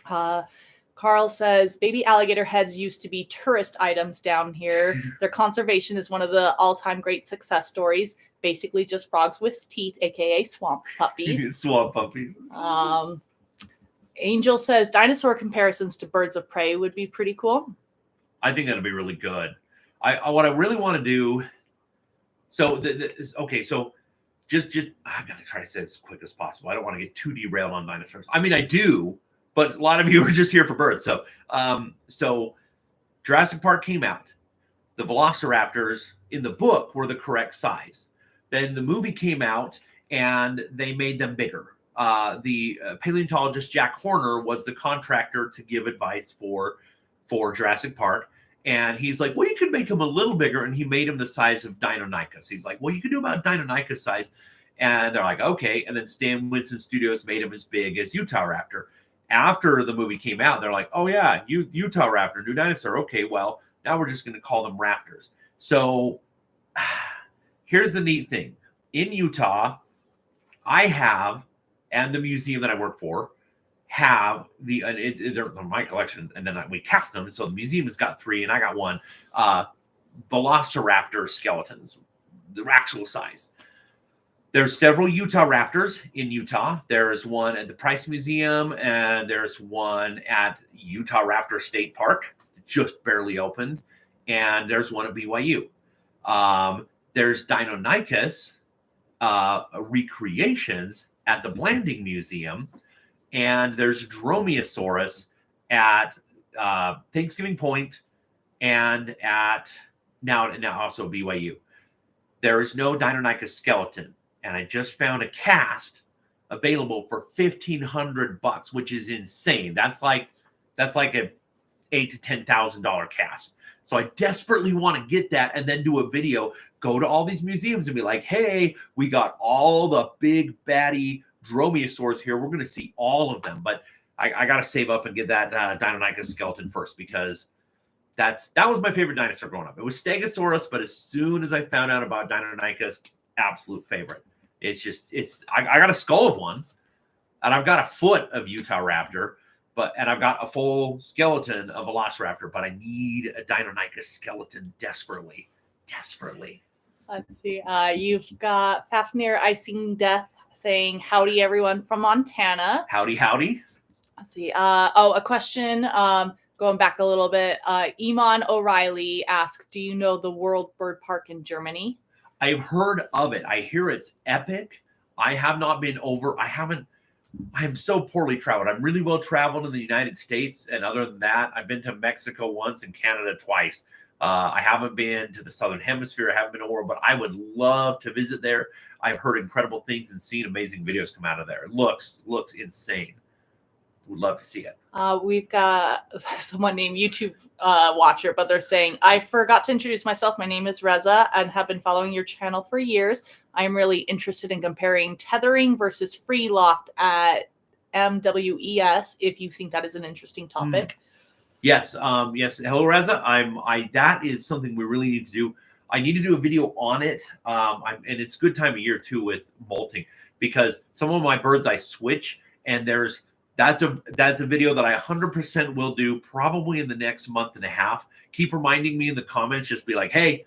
Carl says, baby alligator heads used to be tourist items down here. Their conservation is one of the all-time great success stories. Basically just frogs with teeth, aka swamp puppies. Swamp puppies. Angel says, dinosaur comparisons to birds of prey would be pretty cool. I think that'd be really good. What I really want to do. So so just I gotta try to say this as quick as possible. I don't want to get too derailed on dinosaurs. I mean, I do, but a lot of you are just here for birds. So Jurassic Park came out. The velociraptors in the book were the correct size. Then the movie came out and they made them bigger. The paleontologist Jack Horner was the contractor to give advice for Jurassic Park. And he's like, well, you could make him a little bigger. And he made him the size of Deinonychus. He's like, well, you could do about Deinonychus size. And they're like, okay. And then Stan Winston Studios made him as big as Utah Raptor. After the movie came out, they're like, oh, yeah, Utah Raptor, new dinosaur. Okay, well, now we're just going to call them raptors. So here's the neat thing. In Utah, I have, and the museum that I work for, have they're my collection, and then we cast them. So the museum has got 3, and I got 1. Velociraptor skeletons, the actual size. There's several Utah raptors in Utah. There's one at the Price Museum, and there's one at Utah Raptor State Park, just barely opened, and there's one at BYU. There's Deinonychus recreations at the Blanding Museum, and there's Dromaeosaurus at Thanksgiving Point and at now also BYU. There is no Deinonychus skeleton, and I just found a cast available for $1,500, which is insane. That's like a $8,000 to $10,000 cast. So I desperately want to get that and then do a video, go to all these museums and be like, hey, we got all the big baddie dromaeosaurs here. We're going to see all of them. But I got to save up and get that Deinonychus skeleton first, because that was my favorite dinosaur growing up. It was Stegosaurus, but as soon as I found out about Deinonychus, absolute favorite. I got a skull of one, and I've got a foot of Utah Raptor, and I've got a full skeleton of Velociraptor, but I need a Deinonychus skeleton desperately. Let's see. You've got Fafnir Icing Death saying, howdy, everyone from Montana. Howdy. Let's see. A question. Going back a little bit. Iman O'Reilly asks, do you know the World Bird Park in Germany? I've heard of it. I hear it's epic. I have not been over. I am so poorly traveled. I'm really well traveled in the United States. And other than that, I've been to Mexico once and Canada twice. I haven't been to the Southern Hemisphere. I haven't been to Oregon, but I would love to visit there. I've heard incredible things and seen amazing videos come out of there. It looks insane. Would love to see it. We've got someone named YouTube Watcher, but they're saying, I forgot to introduce myself. My name is Reza and have been following your channel for years. I am really interested in comparing tethering versus free loft at MWES, if you think that is an interesting topic. Yes. Hello, Reza. That is something we really need to do. I need to do a video on it. And it's a good time of year too with molting, because some of my birds I switch, and that's a video that I 100% will do probably in the next month and a half. Keep reminding me in the comments. Just be like, hey,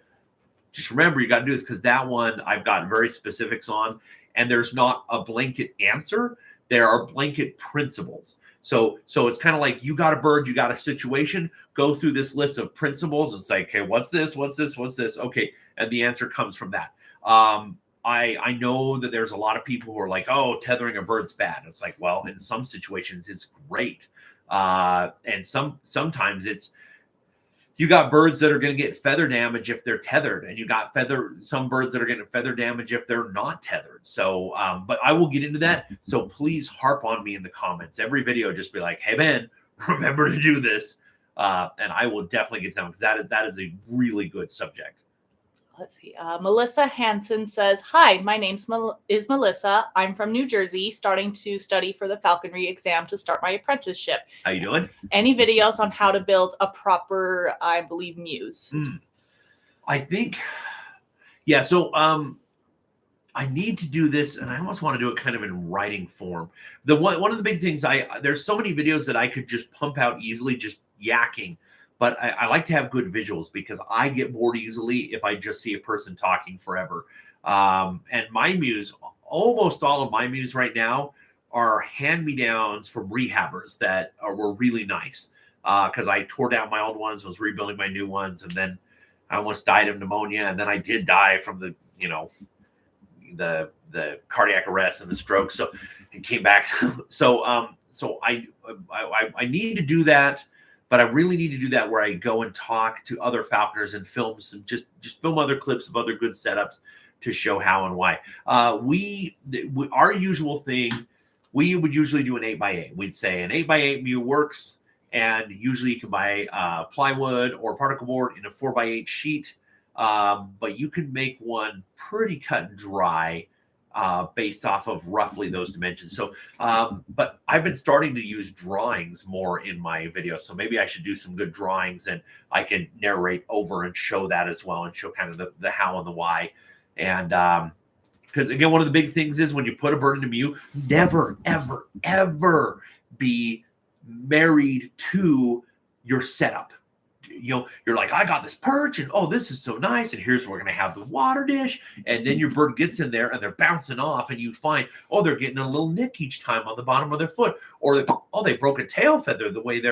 just remember you got to do this, because that one I've got very specifics on, and there's not a blanket answer. There are blanket principles. So it's kind of like, you got a bird, you got a situation, go through this list of principles and say, okay, what's this? Okay. And the answer comes from that. I know that there's a lot of people who are like, oh, tethering a bird's bad. It's like, well, in some situations it's great. And sometimes you got birds that are going to get feather damage if they're tethered, and you got some birds that are getting feather damage if they're not tethered. So, but I will get into that. So please harp on me in the comments. Every video, just be like, hey man, remember to do this. And I will definitely get them, because that is a really good subject. Let's see. Melissa Hansen says, hi, my name is Melissa. I'm from New Jersey, starting to study for the Falconry exam to start my apprenticeship. How you doing? Any videos on how to build a proper, I believe, muse? I think, yeah. So I need to do this, and I almost want to do it kind of in writing form. One of the big things, there's so many videos that I could just pump out easily, just yakking. But I like to have good visuals, because I get bored easily if I just see a person talking forever. And my muse, almost all of my muse right now are hand-me-downs from rehabbers that were really nice. Because I tore down my old ones, was rebuilding my new ones, and then I almost died of pneumonia. And then I did die from the cardiac arrest and the stroke. So it came back. So I need to do that. But I really need to do that where I go and talk to other falconers and film some, just film other clips of other good setups to show how and why. Our usual thing, we would usually do an 8x8. We'd say an 8x8 mew works, and usually you can buy plywood or particle board in a 4x8 sheet. But you can make one pretty cut and dry based off of roughly those dimensions. So, but I've been starting to use drawings more in my videos. So maybe I should do some good drawings, and I can narrate over and show that as well, and show kind of the how and the why. And because again, one of the big things is when you put a bird into mew, never, ever, ever be married to your setup. You're like, I got this perch, and oh, this is so nice, and here's where we're gonna have the water dish, and then your bird gets in there and they're bouncing off, and you find, oh, they're getting a little nick each time on the bottom of their foot, or they broke a tail feather the way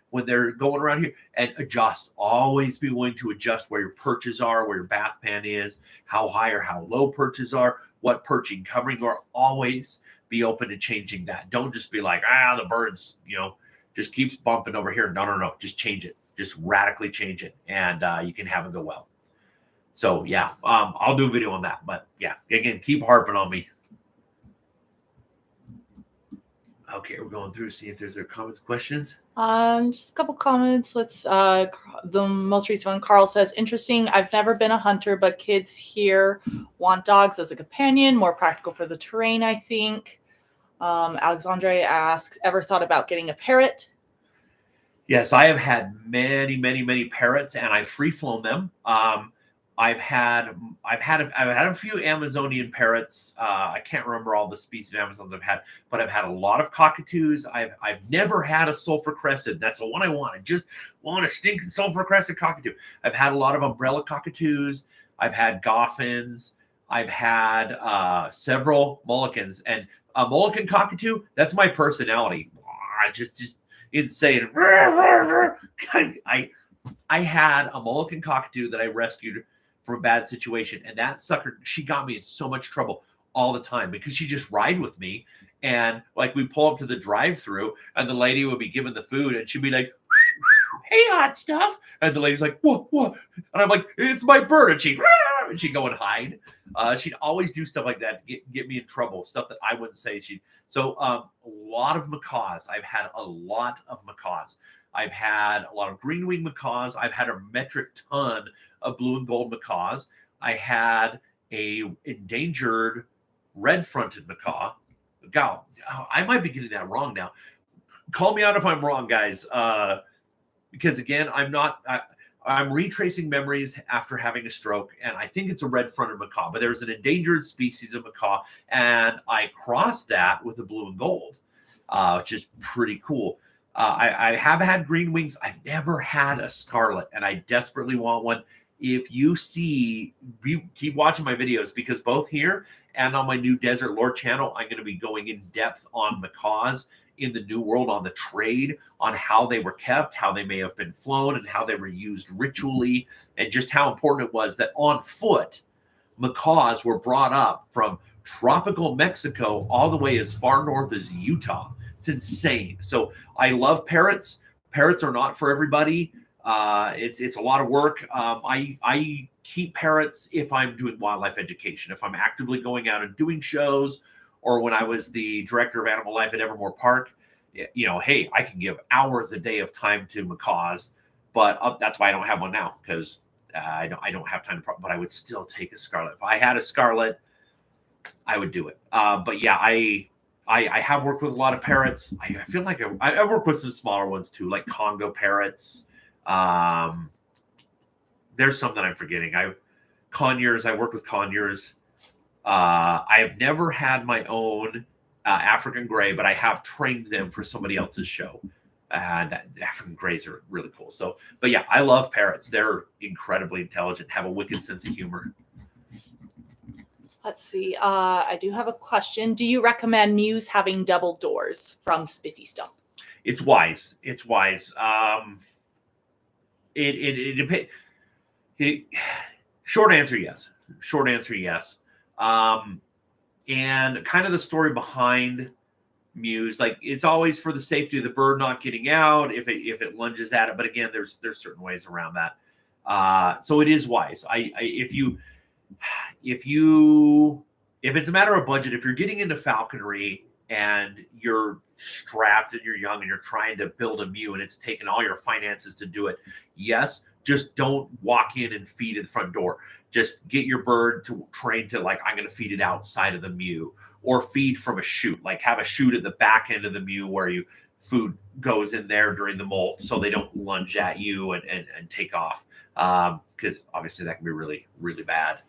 when they're going around here. And adjust. Always be willing to adjust where your perches are, where your bath pan is, how high or how low perches are, what perching covering you are. Always be open to changing that. Don't just be like, the bird's, just keeps bumping over here. No. Just change it. Just radically change it, and you can have it go well. So yeah, I'll do a video on that. But yeah, again, keep harping on me. Okay, we're going through, see if there's other comments, questions. Just a couple comments. Let's the most recent one. Carl says, interesting. I've never been a hunter, but kids here want dogs as a companion, more practical for the terrain, I think. Alexandre asks, ever thought about getting a parrot? Yes, I have had many parrots, and I've free flown them. I've had a few Amazonian parrots. I can't remember all the species of Amazons I've had, but I've had a lot of cockatoos. I've never had a sulfur crested. That's the one I want. I just want a stinking sulfur crested cockatoo. I've had a lot of umbrella cockatoos. I've had goffins. I've had several mullicans, and a mullican cockatoo. That's my personality. Just insane. I had a mullican cockatoo that I rescued from a bad situation, and that sucker, she got me in so much trouble all the time because she just ride with me, and like we pull up to the drive-through, and the lady would be giving the food, and she'd be like, "Hey, hot stuff," and the lady's like, "What?" And I'm like, "It's my bird," and she'd go and hide. She'd always do stuff like that to get me in trouble, stuff that I wouldn't say. So a lot of macaws. I've had a lot of macaws. I've had a lot of green-winged macaws. I've had a metric ton of blue and gold macaws. I had a endangered red-fronted macaw. God, I might be getting that wrong now. Call me out if I'm wrong, guys. Because again, I'm retracing memories after having a stroke, and I think it's a red-fronted macaw, but there's an endangered species of macaw, and I crossed that with a blue and gold, which is pretty cool. I have had green wings. I've never had a scarlet, and I desperately want one. If you keep watching my videos, because both here and on my new Desert Lore channel, I'm going to be going in depth on macaws in the New World, on the trade, on how they were kept, how they may have been flown, and how they were used ritually, and just how important it was that on foot, macaws were brought up from tropical Mexico all the way as far north as Utah. It's insane. So I love parrots. Parrots are not for everybody. It's a lot of work. I keep parrots if I'm doing wildlife education, if I'm actively going out and doing shows, or when I was the director of animal life at Evermore Park. Hey, I can give hours a day of time to macaws, but that's why I don't have one now, because I don't have time to. But I would still take a scarlet. If I had a scarlet, I would do it. But yeah, I have worked with a lot of parrots. I feel like I work with some smaller ones too, like Congo parrots. There's some that I'm forgetting. Conures. I worked with conures. I have never had my own African gray, but I have trained them for somebody else's show. And African grays are really cool. So, but yeah, I love parrots. They're incredibly intelligent, have a wicked sense of humor. Let's see. I do have a question. Do you recommend mews having double doors? From Spiffy Stump. It's wise. It depends. Short answer, yes. And kind of the story behind mews, like it's always for the safety of the bird not getting out if it lunges at it. But again, there's certain ways around that. So it is wise. If it's a matter of budget, if you're getting into falconry and you're strapped and you're young and you're trying to build a mew and it's taken all your finances to do it, yes, just don't walk in and feed at the front door. Just get your bird to train to, like, I'm going to feed it outside of the mew, or feed from a chute, like have a chute at the back end of the mew where food goes in there during the molt so they don't lunge at you and take off. Because obviously that can be really, really bad.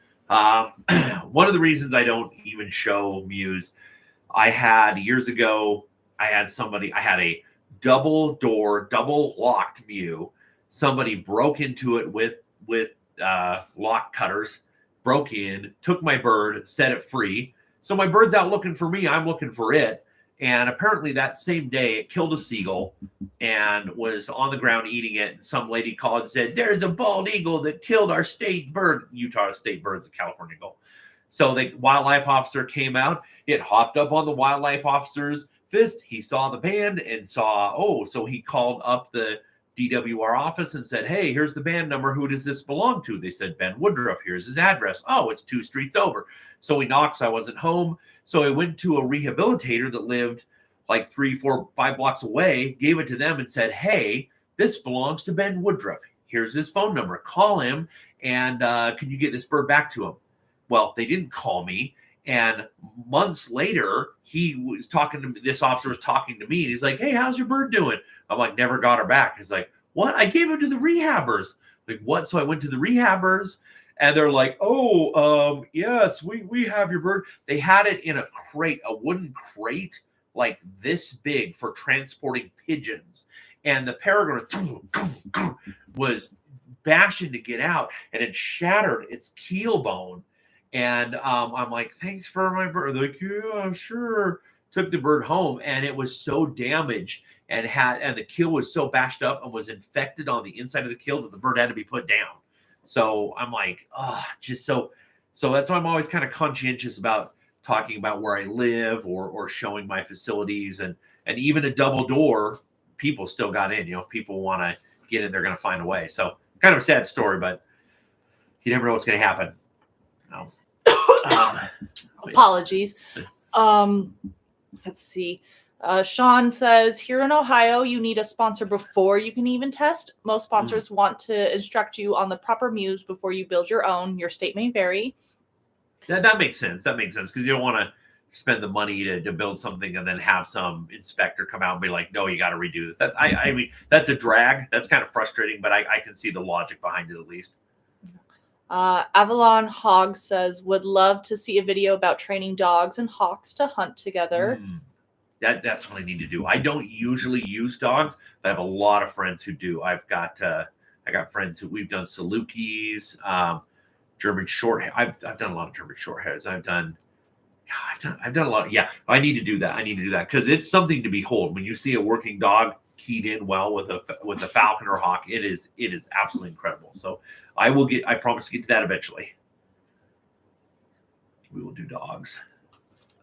One of the reasons I don't even show mews, I had years ago, I had a double door, double locked Mew. Somebody broke into it with lock cutters, broke in, took my bird, set it free. So my bird's out looking for me. I'm looking for it. And apparently that same day it killed a seagull and was on the ground eating it. And some lady called and said, there's a bald eagle that killed our state bird. Utah state bird is a California gull. So the wildlife officer came out. It hopped up on the wildlife officer's fist. He saw the band and saw, so he called up the DWR office and said, hey, here's the band number. Who does this belong to? They said, Ben Woodruff. Here's his address. Oh, it's 2 streets over. So he knocks. I wasn't home. So I went to a rehabilitator that lived like 3, 4, 5 blocks away, gave it to them and said, hey, this belongs to Ben Woodruff. Here's his phone number. Call him and can you get this bird back to him? Well, they didn't call me. And months later, this officer was talking to me and he's like, hey, how's your bird doing? I'm like, never got her back. He's like, what? I gave him to the rehabbers. Like, what? So I went to the rehabbers and they're like, yes, we have your bird. They had it in a crate, a wooden crate, like this big for transporting pigeons. And the peregrine was bashing to get out and it shattered its keel bone. And I'm like, thanks for my bird. They're like, yeah, sure. Took the bird home and it was so damaged and the keel was so bashed up and was infected on the inside of the keel that the bird had to be put down. So I'm like, so that's why I'm always kind of conscientious about talking about where I live or showing my facilities and even a double door, people still got in. If people want to get in, they're going to find a way. So kind of a sad story, but you never know what's going to happen. Apologies. Let's see. Sean says, here in Ohio, you need a sponsor before you can even test. Most sponsors want to instruct you on the proper mews before you build your own. Your state may vary. That makes sense. That makes sense because you don't want to spend the money to build something and then have some inspector come out and be like, no, you got to redo this. I mean, that's a drag. That's kind of frustrating, but I can see the logic behind it at least. Avalon Hog says, would love to see a video about training dogs and hawks to hunt together. That's what I need to do. I don't usually use dogs, but I have a lot of friends who do. I got friends who we've done Salukis, German short hair. I've done a lot of German short hairs. I've done a lot. Yeah, I need to do that. Because it's something to behold when you see a working dog keyed in well with a falcon or hawk. It is absolutely incredible. So I promise to get to that eventually. We will do dogs.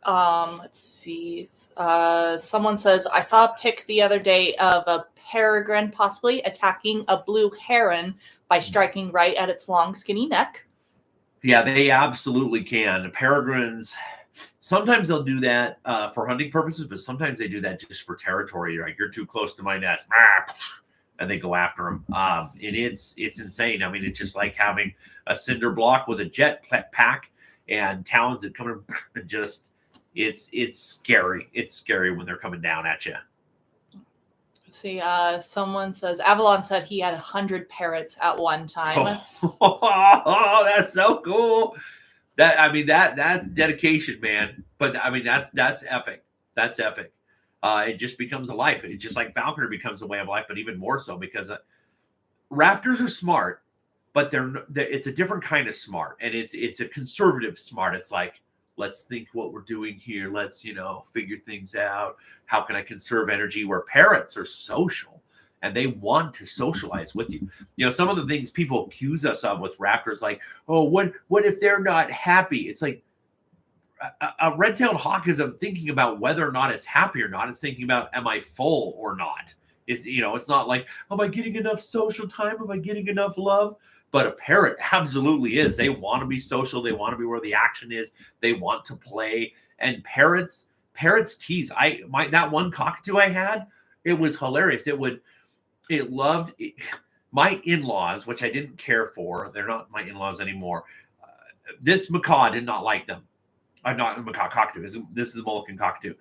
Let's see. Someone says, I saw a pic the other day of a peregrine possibly attacking a blue heron by striking right at its long, skinny neck. Yeah, they absolutely can. Peregrines, sometimes they'll do that for hunting purposes, but sometimes they do that just for territory. Like, you're too close to my nest, and they go after them. And it's insane. I mean, it's just like having a cinder block with a jet pack and talons that come in and just, it's scary. It's scary when they're coming down at you. See, someone says, Avalon said he had 100 parrots at one time. Oh, that's so cool. That's dedication, man. But I mean, that's epic. That's epic. It just becomes a life. It's just like Falconry becomes a way of life, but even more so because raptors are smart, but it's a different kind of smart, and it's a conservative smart. It's like, let's think what we're doing here. Let's, figure things out. How can I conserve energy? Where parrots are social and they want to socialize with you. Some of the things people accuse us of with raptors, like, oh, what if they're not happy? It's like a red-tailed hawk isn't thinking about whether or not it's happy or not. It's thinking about, am I full or not? It's not like, am I getting enough social time? Am I getting enough love? But a parrot absolutely is. They want to be social. They want to be where the action is. They want to play. And parrots tease. That one cockatoo I had, it was hilarious. My in-laws, which I didn't care for. They're not my in-laws anymore. This macaw did not like them. Not a macaw, cockatoo. This is the Mullican cockatoo.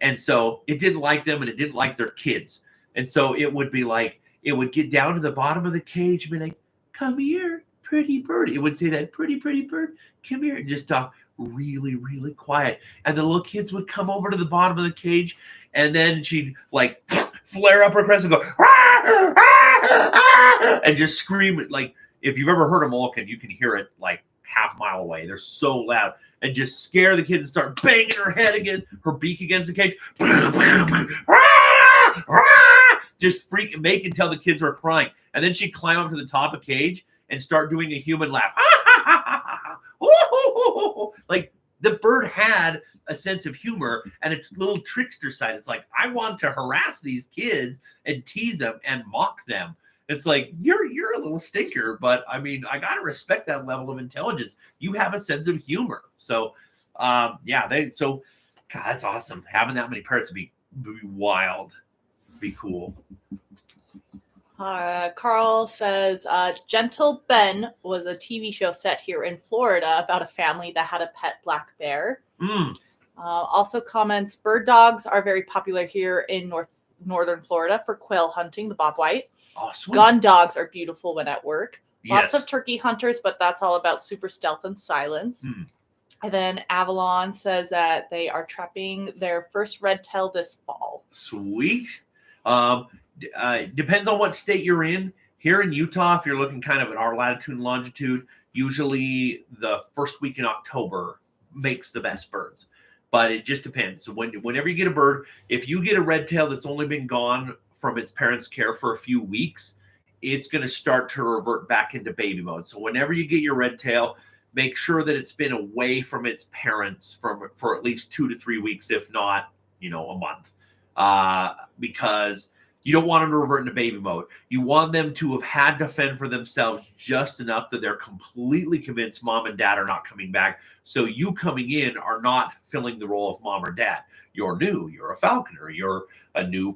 And so it didn't like them and it didn't like their kids. And so it would be like, it would get down to the bottom of the cage and be like, come here, pretty bird. It would say that, pretty bird, come here, and just talk really, really quiet. And the little kids would come over to the bottom of the cage, and then she'd like flare up her crest and go, "Ah, ah, ah," and just scream. Like, if you've ever heard a Molken, you can hear it like half a mile away. They're so loud, and just scare the kids and start banging her head against her beak against the cage. Just freak, make and tell the kids were crying. And then she'd climb up to the top of the cage and start doing a human laugh. Like, the bird had a sense of humor and a little trickster side. It's like, I want to harass these kids and tease them and mock them. It's like, you're a little stinker, but I mean, I gotta respect that level of intelligence. You have a sense of humor. So God, that's awesome. Having that many parrots would be wild. Be cool. Carl says, Gentle Ben was a TV show set here in Florida about a family that had a pet black bear. Also comments, bird dogs are very popular here in northern Florida for quail hunting, the bobwhite. Oh, sweet. Gun dogs are beautiful when at work. Yes. Lots of turkey hunters, but that's all about super stealth and silence. And then Avalon says that they are trapping their first red tail this fall. Sweet. Depends on what state you're in. Here in Utah, if you're looking kind of at our latitude and longitude, usually the first week in October makes the best birds. But it just depends. So whenever you get a bird, if you get a red tail that's only been gone from its parents' care for a few weeks, it's going to start to revert back into baby mode. So whenever you get your red tail, make sure that it's been away from its parents for at least 2 to 3 weeks, if not, a month, because you don't want them to revert into baby mode. You want them to have had to fend for themselves just enough that they're completely convinced mom and dad are not coming back. So you coming in are not filling the role of mom or dad. You're new. You're a falconer. You're a new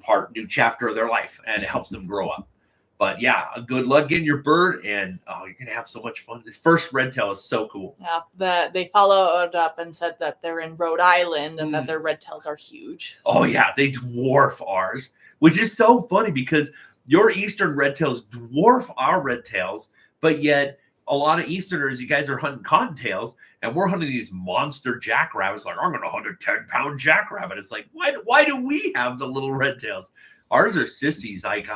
chapter of their life, and it helps them grow up. But yeah, good luck getting your bird, and you're gonna have so much fun. The first red tail is so cool. Yeah, they followed up and said that they're in Rhode Island and that their red tails are huge. Oh yeah, they dwarf ours, which is so funny because your eastern red tails dwarf our red tails, but yet a lot of Easterners, you guys are hunting cottontails, and we're hunting these monster jackrabbits. Like, I'm going to hunt a 10-pound jackrabbit. It's like, why do we have the little red tails? Ours are sissies. Like,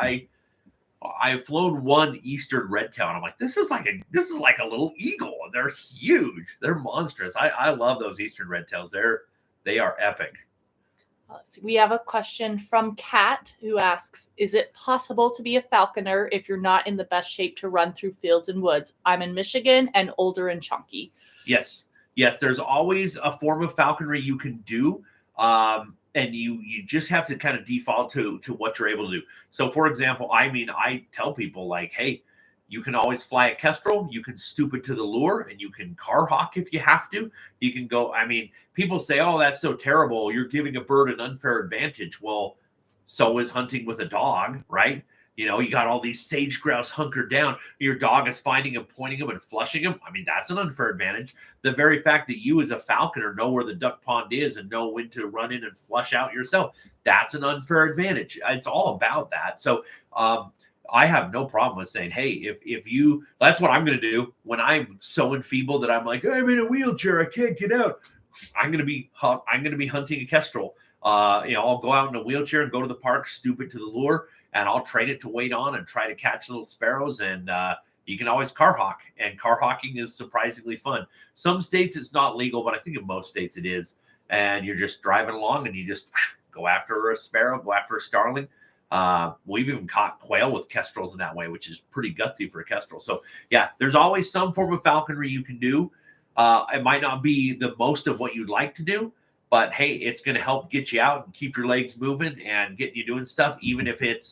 I've flown one Eastern red tail, and I'm like, this is like a little eagle. They're huge. They're monstrous. I love those Eastern red tails. They are epic. Let's see. We have a question from Kat who asks, is it possible to be a falconer if you're not in the best shape to run through fields and woods? I'm in Michigan and older and chunky. Yes. There's always a form of falconry you can do. And you just have to kind of default to what you're able to do. So, for example, I tell people, like, hey, you can always fly a kestrel. You can stoop it to the lure, and you can car hawk if you have to. You can go. People say, oh, that's so terrible. You're giving a bird an unfair advantage. Well, so is hunting with a dog, right? You got all these sage grouse hunkered down. Your dog is finding them, pointing them, and flushing them. That's an unfair advantage. The very fact that you as a falconer know where the duck pond is and know when to run in and flush out yourself, that's an unfair advantage. It's all about that. So I have no problem with saying, hey, if you, that's what I'm going to do when I'm so enfeebled that I'm like, I'm in a wheelchair, I can't get out. I'm going to be hunting a kestrel. I'll go out in a wheelchair and go to the park, stoop it to the lure, and I'll train it to wait on and try to catch little sparrows. And you can always car hawk, and car hawking is surprisingly fun. Some states it's not legal, but I think in most states it is. And you're just driving along and you just go after a sparrow, go after a starling. We've even caught quail with kestrels in that way, which is pretty gutsy for a kestrel. So yeah, there's always some form of falconry you can do. It might not be the most of what you'd like to do, but hey, it's going to help get you out and keep your legs moving and get you doing stuff, even if it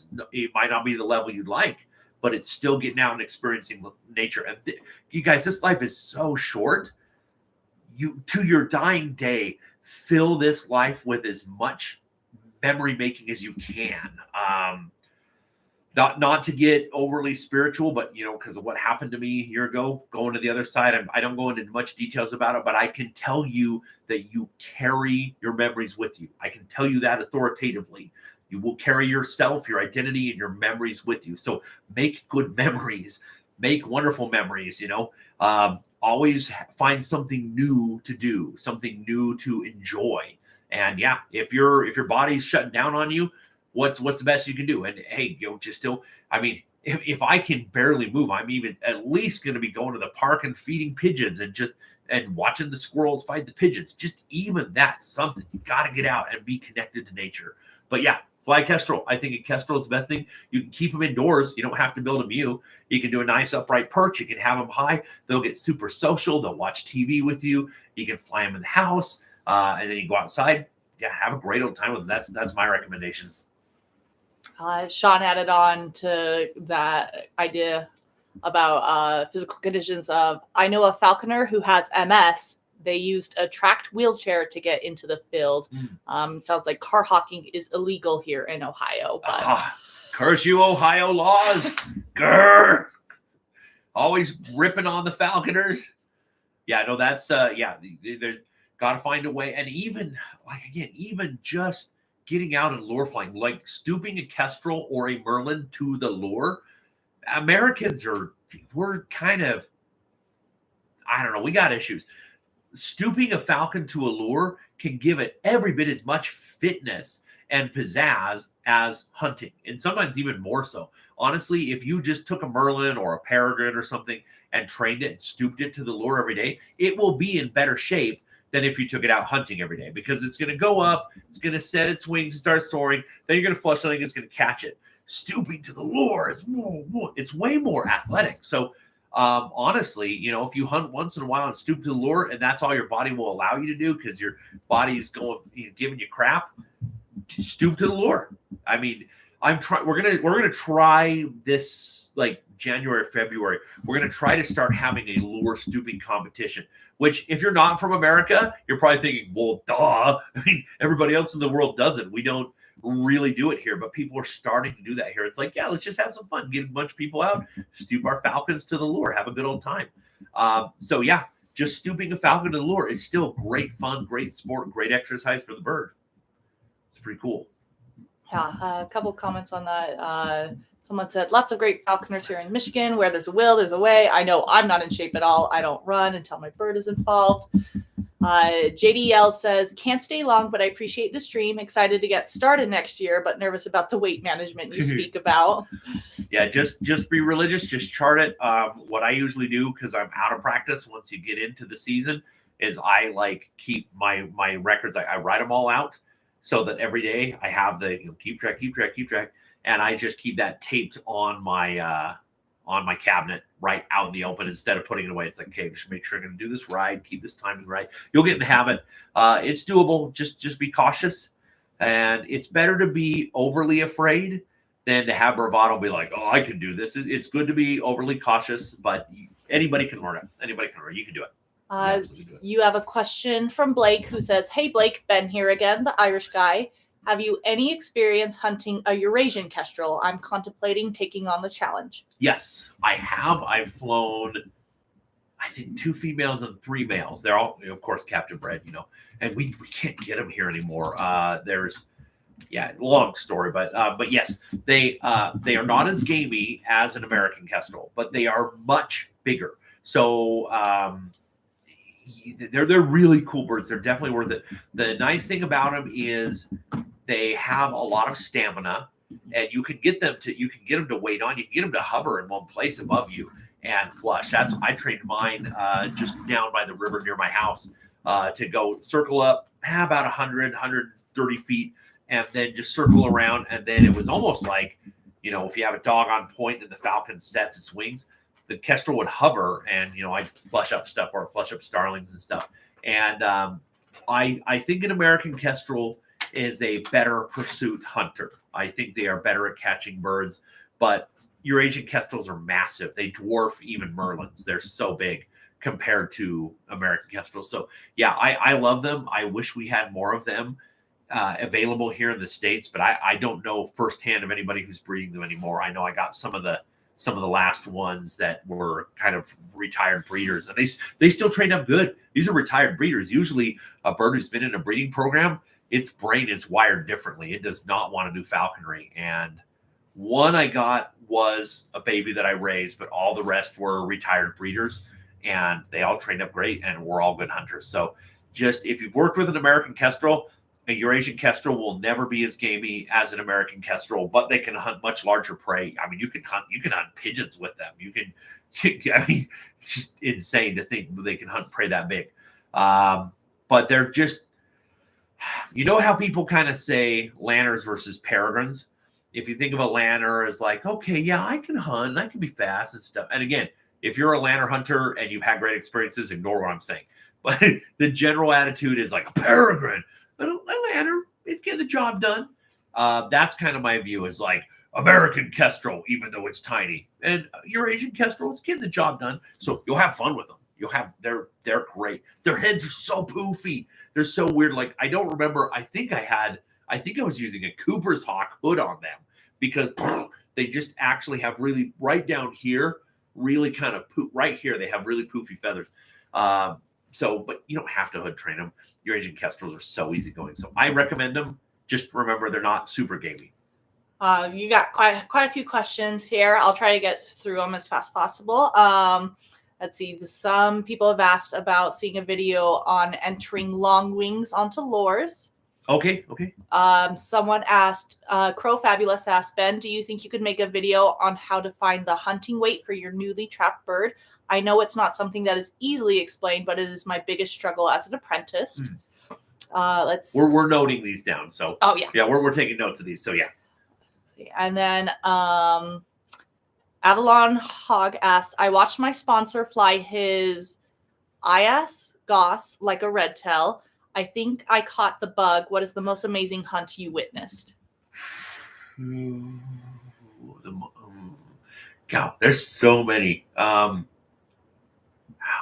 might not be the level you'd like, but it's still getting out and experiencing nature. And you guys, this life is so short. You, to your dying day, fill this life with as much memory making as you can. Not to get overly spiritual, but because of what happened to me a year ago, going to the other side, I don't go into much details about it, but I can tell you that you carry your memories with you. I can tell you that authoritatively. You will carry yourself, your identity, and your memories with you. So make good memories, make wonderful memories. always find something new to do, something new to enjoy. And yeah, if your body's shutting down on you, what's the best you can do? And hey, just still, I mean, if I can barely move, I'm even at least going to be going to the park and feeding pigeons and watching the squirrels fight the pigeons. Just even that's something. You got to get out and be connected to nature. But yeah, fly kestrel. I think a kestrel is the best thing. You can keep them indoors. You don't have to build a mew. You can do a nice upright perch. You can have them high. They'll get super social. They'll watch TV with you. You can fly them in the house, and then you go outside. Yeah, have a great old time with them. That's my recommendation. Sean added on to that idea about physical conditions of, I know a falconer who has MS. They used a tracked wheelchair to get into the field. Sounds like car hawking is illegal here in Ohio. But curse you, Ohio laws. Grr. Always ripping on the falconers. Yeah, no, that's there's got to find a way. And even just getting out and lure flying, like stooping a kestrel or a merlin to the lure. Americans we're kind of, I don't know, we got issues. Stooping a falcon to a lure can give it every bit as much fitness and pizzazz as hunting, and sometimes even more so. Honestly, if you just took a merlin or a peregrine or something and trained it and stooped it to the lure every day, it will be in better shape than if you took it out hunting every day, because it's going to go up, it's going to set its wings and start soaring, then you're going to flush something, it's going to catch it. Stooping to the lure is it's way more athletic. So honestly, if you hunt once in a while and stoop to the lure, and that's all your body will allow you to do because your body's giving you crap, stoop to the lure. I mean, we're gonna try this like January, February. We're gonna try to start having a lure stooping competition. Which, if you're not from America, you're probably thinking, well, duh. I mean, everybody else in the world does it. We don't really do it here, but people are starting to do that here. It's like, yeah, let's just have some fun. Get a bunch of people out, stoop our falcons to the lure, have a good old time. So yeah, just stooping a falcon to the lure is still great fun, great sport, great exercise for the bird. It's pretty cool. Yeah, a couple comments on that. Someone said, lots of great falconers here in Michigan. Where there's a will, there's a way. I know I'm not in shape at all. I don't run until my bird is involved. JDL says, can't stay long, but I appreciate the stream. Excited to get started next year, but nervous about the weight management you speak about. Yeah, just be religious. Just chart it. What I usually do, because I'm out of practice once you get into the season, is I keep my records. I write them all out so that every day I have the keep track. And I just keep that taped on my cabinet right out in the open instead of putting it away. It's like, okay, we should make sure I'm going to do this right, keep this timing right. You'll get in the habit. It's doable. Just be cautious. And it's better to be overly afraid than to have bravado be like, oh, I can do this. It's good to be overly cautious, but anybody can learn it. Anybody can learn it. You can do it. You have a question from Blake who says, hey, Blake, Ben here again, the Irish guy. Have you any experience hunting a Eurasian kestrel? I'm contemplating taking on the challenge. Yes, I have. I've flown, I think, 2 females and 3 males. They're all, of course, captive bred, and we can't get them here anymore. Long story, but yes, they are not as gamey as an American kestrel, but they are much bigger. So they're really cool birds. They're definitely worth it. The nice thing about them is they have a lot of stamina, and you can get them to wait on. You can get them to hover in one place above you and flush. I trained mine just down by the river near my house to go circle up about 130 feet, and then just circle around. And then it was almost like, if you have a dog on point and the falcon sets its wings, the kestrel would hover, and I'd flush up stuff or flush up starlings and stuff. And I think an American kestrel is a better pursuit hunter. I think they are better at catching birds, but Eurasian kestrels are massive. They dwarf even merlins. They're so big compared to American kestrels. So yeah, I love them. I wish we had more of them available here in the States, but I don't know firsthand of anybody who's breeding them anymore. I know I got some of the last ones that were kind of retired breeders, and they still train up good. These are retired breeders. Usually a bird who's been in a breeding program, its brain is wired differently. It does not want to do falconry. And one I got was a baby that I raised, but all the rest were retired breeders. and they all trained up great, and we're all good hunters. So just if you've worked with an American kestrel, a Eurasian kestrel will never be as gamey as an American kestrel, but they can hunt much larger prey. I mean, you can hunt pigeons with them. I mean, it's just insane to think they can hunt prey that big. But they're just, you know how people kind of say lanners versus peregrines? If you think of a lanner as like, okay, yeah, I can hunt, I can be fast and stuff. And again, if you're a lanner hunter and you've had great experiences, ignore what I'm saying. But the general attitude is like a peregrine. But a lanner is getting the job done. That's kind of my view, is like American kestrel, even though it's tiny, and Eurasian kestrel, it's getting the job done. So you'll have fun with them. They're great. Their heads are so poofy. They're so weird. Like, I don't remember. I think I was using a Cooper's hawk hood on them, because they just actually have really right down here, really kind of right here. They have really poofy feathers. But you don't have to hood train them. Eurasian kestrels are so easygoing. So I recommend them. Just remember, they're not super gamey. You got quite a few questions here. I'll try to get through them as fast as possible. Let's see. Some people have asked about seeing a video on entering long wings onto lures. Okay. Someone asked, Crow Fabulous asked, Ben, do you think you could make a video on how to find the hunting weight for your newly trapped bird? I know it's not something that is easily explained, but it is my biggest struggle as an apprentice. We're noting these down. So we're taking notes of these. So yeah. And then Avalon Hog asks, I watched my sponsor fly his IS Goss like a red tail. I think I caught the bug. What is the most amazing hunt you witnessed? God, there's so many.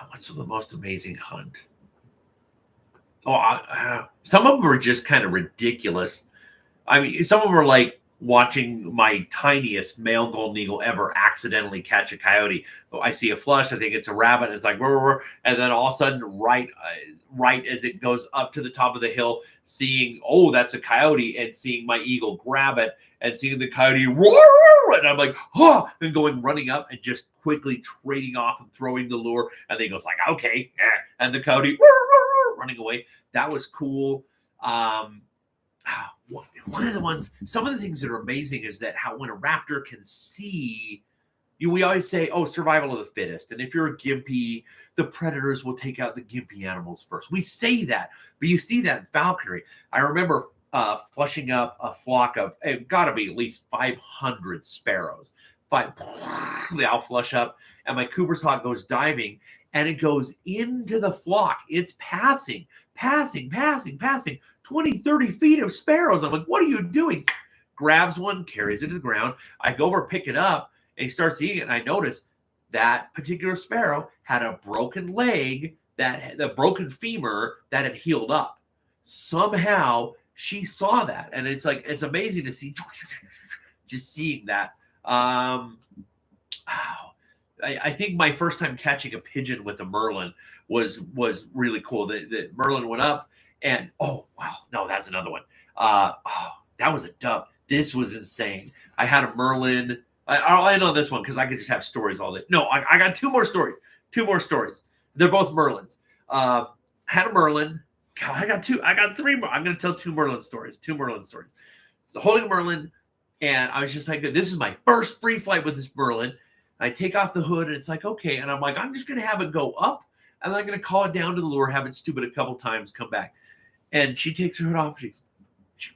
What's the most amazing hunt? Some of them are just kind of ridiculous. I mean, some of them are like watching my tiniest male golden eagle ever accidentally catch a coyote. I see a flush, I think it's a rabbit, and it's like, and then all of a sudden, right as it goes up to the top of the hill, seeing, oh, that's a coyote, and seeing my eagle grab it, and seeing the coyote roar, and I'm like, oh, and running up and just quickly trading off and throwing the lure, and then he goes like, okay, and the coyote running away. That was cool. One of the ones, some of the things that are amazing is that how when a raptor can see, we always say, oh, survival of the fittest. And if you're a gimpy, the predators will take out the gimpy animals first. We say that, but you see that in falconry. I remember flushing up a flock of, it got to be at least 500 sparrows. They all flush up, and my Cooper's hawk goes diving, and it goes into the flock. It's passing 20, 30 feet of sparrows. I'm like, what are you doing? Grabs one, carries it to the ground. I go over, pick it up, and he starts eating it. And I notice that particular sparrow had a broken leg, the broken femur that had healed up. Somehow she saw that. And it's like, it's amazing to see, just seeing that. I think my first time catching a pigeon with a merlin was really cool. The merlin went up, and that's another one. That was a dub. This was insane. I had a merlin. I'll end on this one because I could just have stories all day. No, I got two more stories. They're both merlins. Had a merlin. God, I got three more. I'm going to tell two merlin stories. So holding a merlin, and I was just like, this is my first free flight with this merlin. I take off the hood, and it's like, okay. And I'm like, I'm just going to have it go up, and then I'm going to call it down to the lure, have it stupid a couple times, come back. And she takes her hood off. She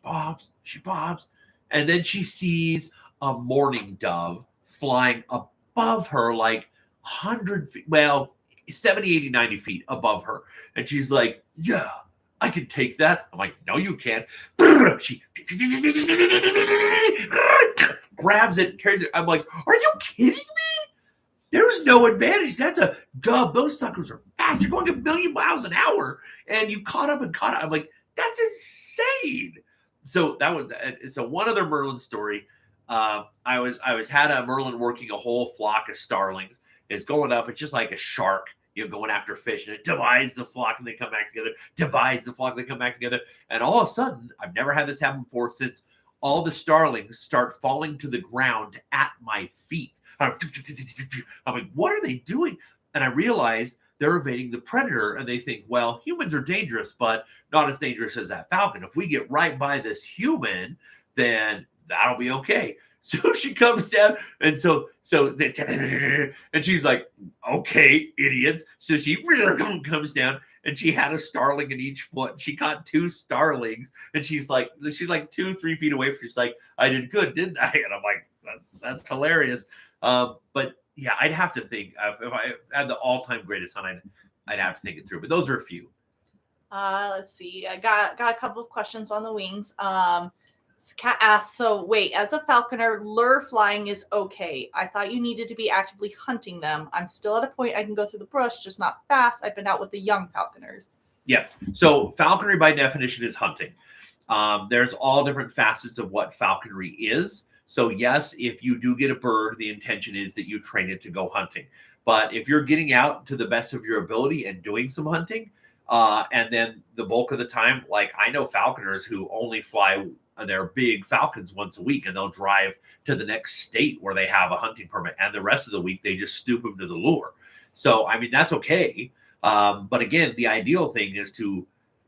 bobs. And then she sees a mourning dove flying above her, like 100 feet, 70, 80, 90 feet above her. And she's like, yeah, I can take that. I'm like, no, you can't. She grabs it and carries it. I'm like, are you kidding me? There's no advantage. That's a dub. Those suckers are fast. You're going 1,000,000 miles an hour, and you caught up. I'm like, that's insane. So that was one other merlin story. I had a merlin working a whole flock of starlings. It's going up. It's just like a shark, going after fish, and it divides the flock, and they come back together. Divides the flock, they come back together, and all of a sudden, I've never had this happen before. Since all the starlings start falling to the ground at my feet. I'm like, what are they doing? And I realized they're evading the predator, and they think, well, humans are dangerous, but not as dangerous as that falcon. If we get right by this human, then that'll be okay. So she comes down, and and she's like, okay, idiots. So she comes down, and she had a starling in each foot. She caught 2 starlings, and she's like 2-3 feet away. She's like, I did good, didn't I? And I'm like, that's hilarious. But yeah, I'd have to think if I had the all-time greatest hunt, I'd have to think it through. But those are a few. Let's see. I got a couple of questions on the wings. Kat asks, so wait, as a falconer, lure flying is okay. I thought you needed to be actively hunting them. I'm still at a point I can go through the brush, just not fast. I've been out with the young falconers. Yeah. So falconry by definition is hunting. There's all different facets of what falconry is. So yes, if you do get a bird, the intention is that you train it to go hunting. But if you're getting out to the best of your ability and doing some hunting, and then the bulk of the time, like I know falconers who only fly their big falcons once a week, and they'll drive to the next state where they have a hunting permit, and the rest of the week they just stoop them to the lure. So I mean, that's okay. But again, the ideal thing is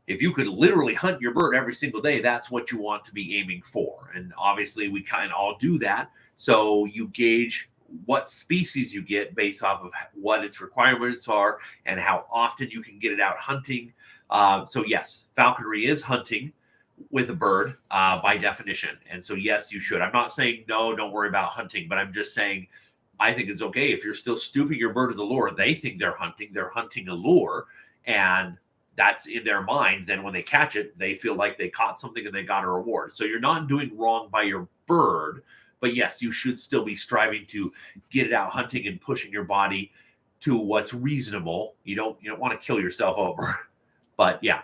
if you could literally hunt your bird every single day, that's what you want to be aiming for. And obviously we kind of all do that. So you gauge what species you get based off of what its requirements are and how often you can get it out hunting. So yes, falconry is hunting with a bird by definition. And so yes, you should. I'm not saying no, don't worry about hunting, but I'm just saying I think it's okay if you're still stooping your bird to the lure. They think they're hunting a lure, and that's in their mind. Then when they catch it, they feel like they caught something and they got a reward. So you're not doing wrong by your bird, but yes, you should still be striving to get it out hunting and pushing your body to what's reasonable. You don't want to kill yourself over. But yeah.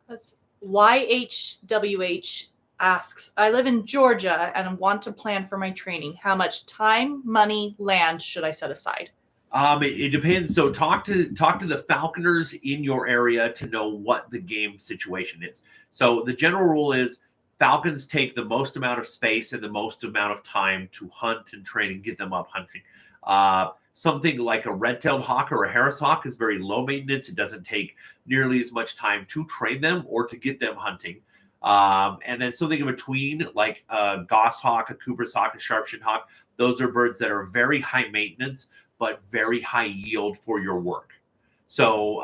That's YHWH asks, I live in Georgia and want to plan for my training. How much time, money, land should I set aside? It depends. So talk to the falconers in your area to know what the game situation is. So the general rule is falcons take the most amount of space and the most amount of time to hunt and train and get them up hunting. Something like a red-tailed hawk or a Harris hawk is very low maintenance. It doesn't take nearly as much time to train them or to get them hunting. And then something in between, like a goshawk, a Cooper's hawk, a sharp-shinned hawk, those are birds that are very high maintenance but very high yield for your work. So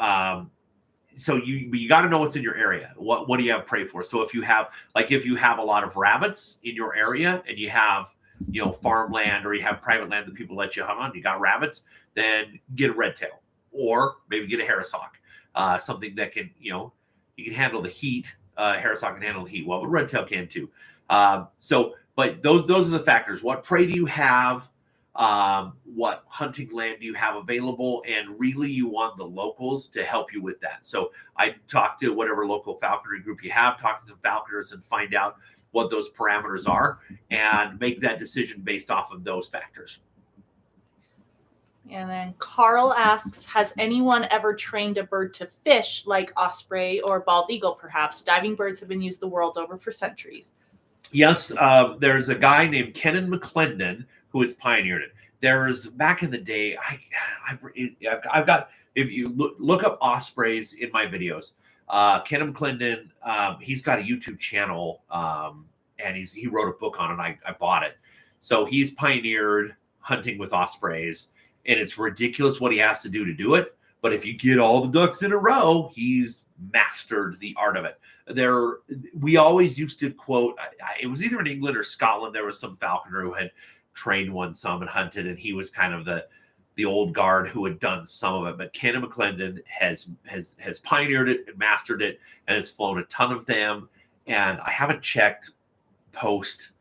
you got to know what's in your area. What do you have prey for? So if you have a lot of rabbits in your area and you have farmland or you have private land that people let you hunt on, you got rabbits, then get a red tail or maybe get a Harris hawk, something that can, you can handle the heat. Harris hawk can handle the heat well, but red tail can too. But those are the factors. What prey do you have? What hunting land do you have available? And really you want the locals to help you with that. So I talk to whatever local falconry group you have, talk to some falconers and find out what those parameters are and make that decision based off of those factors. And then Carl asks, has anyone ever trained a bird to fish like osprey or bald eagle, perhaps? Diving birds have been used the world over for centuries. Yes, there's a guy named Kennan McClendon who has pioneered it. There's back in the day, I've got, if you look up ospreys in my videos, Kennan McClendon, he's got a YouTube channel, and he wrote a book on it. I bought it. So he's pioneered hunting with ospreys, and it's ridiculous what he has to do it. But if you get all the ducks in a row, he's mastered the art of it. We always used to quote, it was either in England or Scotland, there was some falconer who had trained one some and hunted, and he was kind of the old guard who had done some of it. But Kennan McClendon has pioneered it and mastered it and has flown a ton of them. And I haven't checked post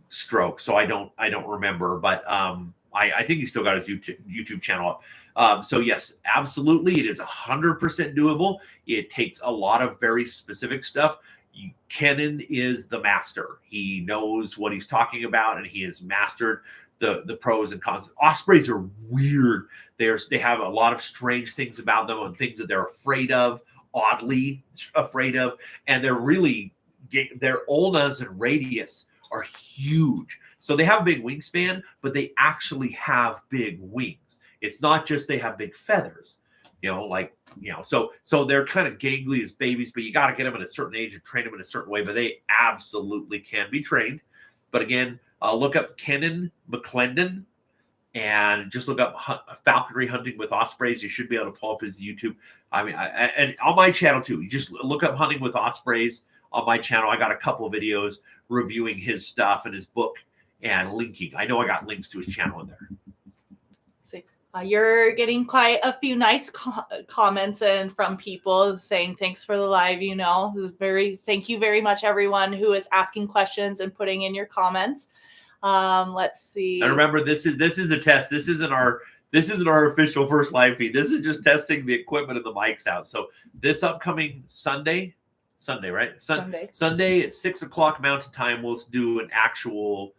stroke, so I don't remember, but I think he's still got his YouTube channel up. So yes, absolutely, it is 100% doable. It takes a lot of very specific stuff. Kennan is the master. He knows what he's talking about, and he has mastered the pros and cons. Ospreys are weird. They have a lot of strange things about them and things that they're afraid of, oddly afraid of, and their ulnas and radius are huge. So they have a big wingspan, but they actually have big wings. It's not just they have big feathers, so they're kind of gangly as babies, but you got to get them at a certain age and train them in a certain way, but they absolutely can be trained. But again, look up Kenan McClendon and just look up falconry hunting with ospreys. You should be able to pull up his YouTube. I mean, and on my channel too, you just look up hunting with ospreys on my channel. I got a couple of videos reviewing his stuff and his book and linking. I know I got links to his channel in there. See, you're getting quite a few nice comments and from people saying thanks for the live. Thank you very much, everyone who is asking questions and putting in your comments. Let's see. And remember, this is a test. This isn't our official first live feed. This is just testing the equipment and the mics out. So this upcoming Sunday, right? Sunday at 6 o'clock Mountain Time, we'll do an actual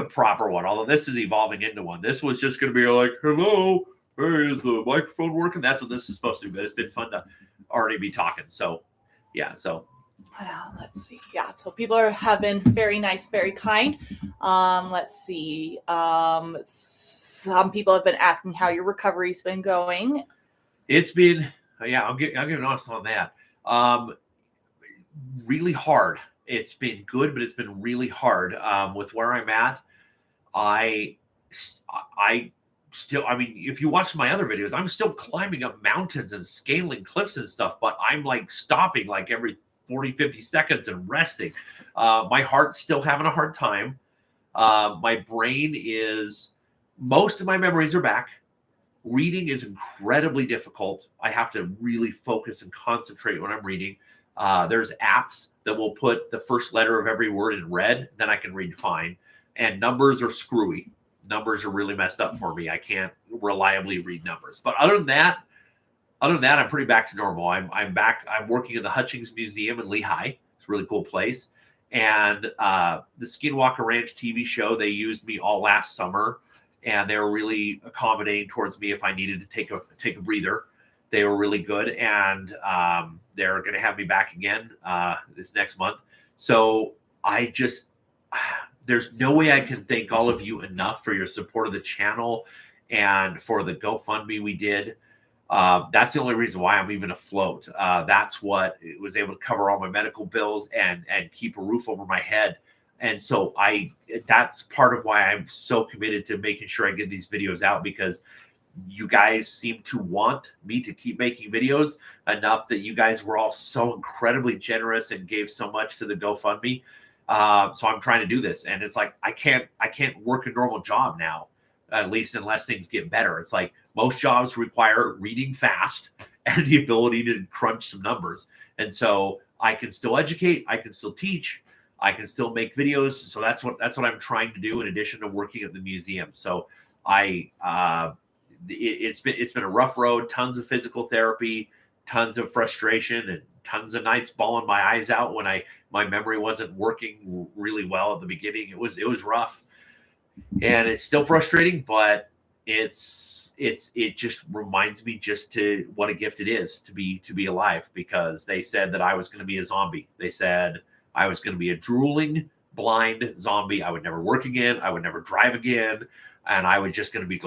proper one. Although this is evolving into one. This was just going to be like, hello, hey, is the microphone working? That's what this is supposed to be. But it's been fun to already be talking. So yeah, so. Let's see. Yeah, so people have been very nice, very kind. Let's see. Some people have been asking how your recovery's been going. It's been, I'll give an honest on that. Really hard. It's been good, but it's been really hard. With where I'm at, I still, if you watch my other videos, I'm still climbing up mountains and scaling cliffs and stuff, but I'm like stopping like every 40, 50 seconds and resting. My heart's still having a hard time. My brain most of my memories are back. Reading is incredibly difficult. I have to really focus and concentrate when I'm reading. There's apps that will put the first letter of every word in red, then I can read fine. And numbers are screwy. Numbers are really messed up for me. I can't reliably read numbers. But other than that, I'm pretty back to normal. I'm back. I'm working in the Hutchings Museum in Lehigh. It's a really cool place. And the Skinwalker Ranch TV show, they used me all last summer, and they were really accommodating towards me if I needed to take a breather. They were really good, and they're going to have me back again this next month. So there's no way I can thank all of you enough for your support of the channel and for the GoFundMe we did. That's the only reason why I'm even afloat. That's what it was able to cover all my medical bills and keep a roof over my head. And so that's part of why I'm so committed to making sure I get these videos out, because you guys seem to want me to keep making videos enough that you guys were all so incredibly generous and gave so much to the GoFundMe. So I'm trying to do this, and it's like, I can't work a normal job now, at least unless things get better. It's like most jobs require reading fast and the ability to crunch some numbers. And so I can still educate, I can still teach, I can still make videos. So that's what I'm trying to do in addition to working at the museum. So it's been a rough road, tons of physical therapy, tons of frustration, and tons of nights bawling my eyes out when my memory wasn't working really well at the beginning. It was rough. And it's still frustrating, but it just reminds me just to what a gift it is to be alive, because they said that I was going to be a zombie. They said I was going to be a drooling, blind zombie. I would never work again. I would never drive again. And I was just going to be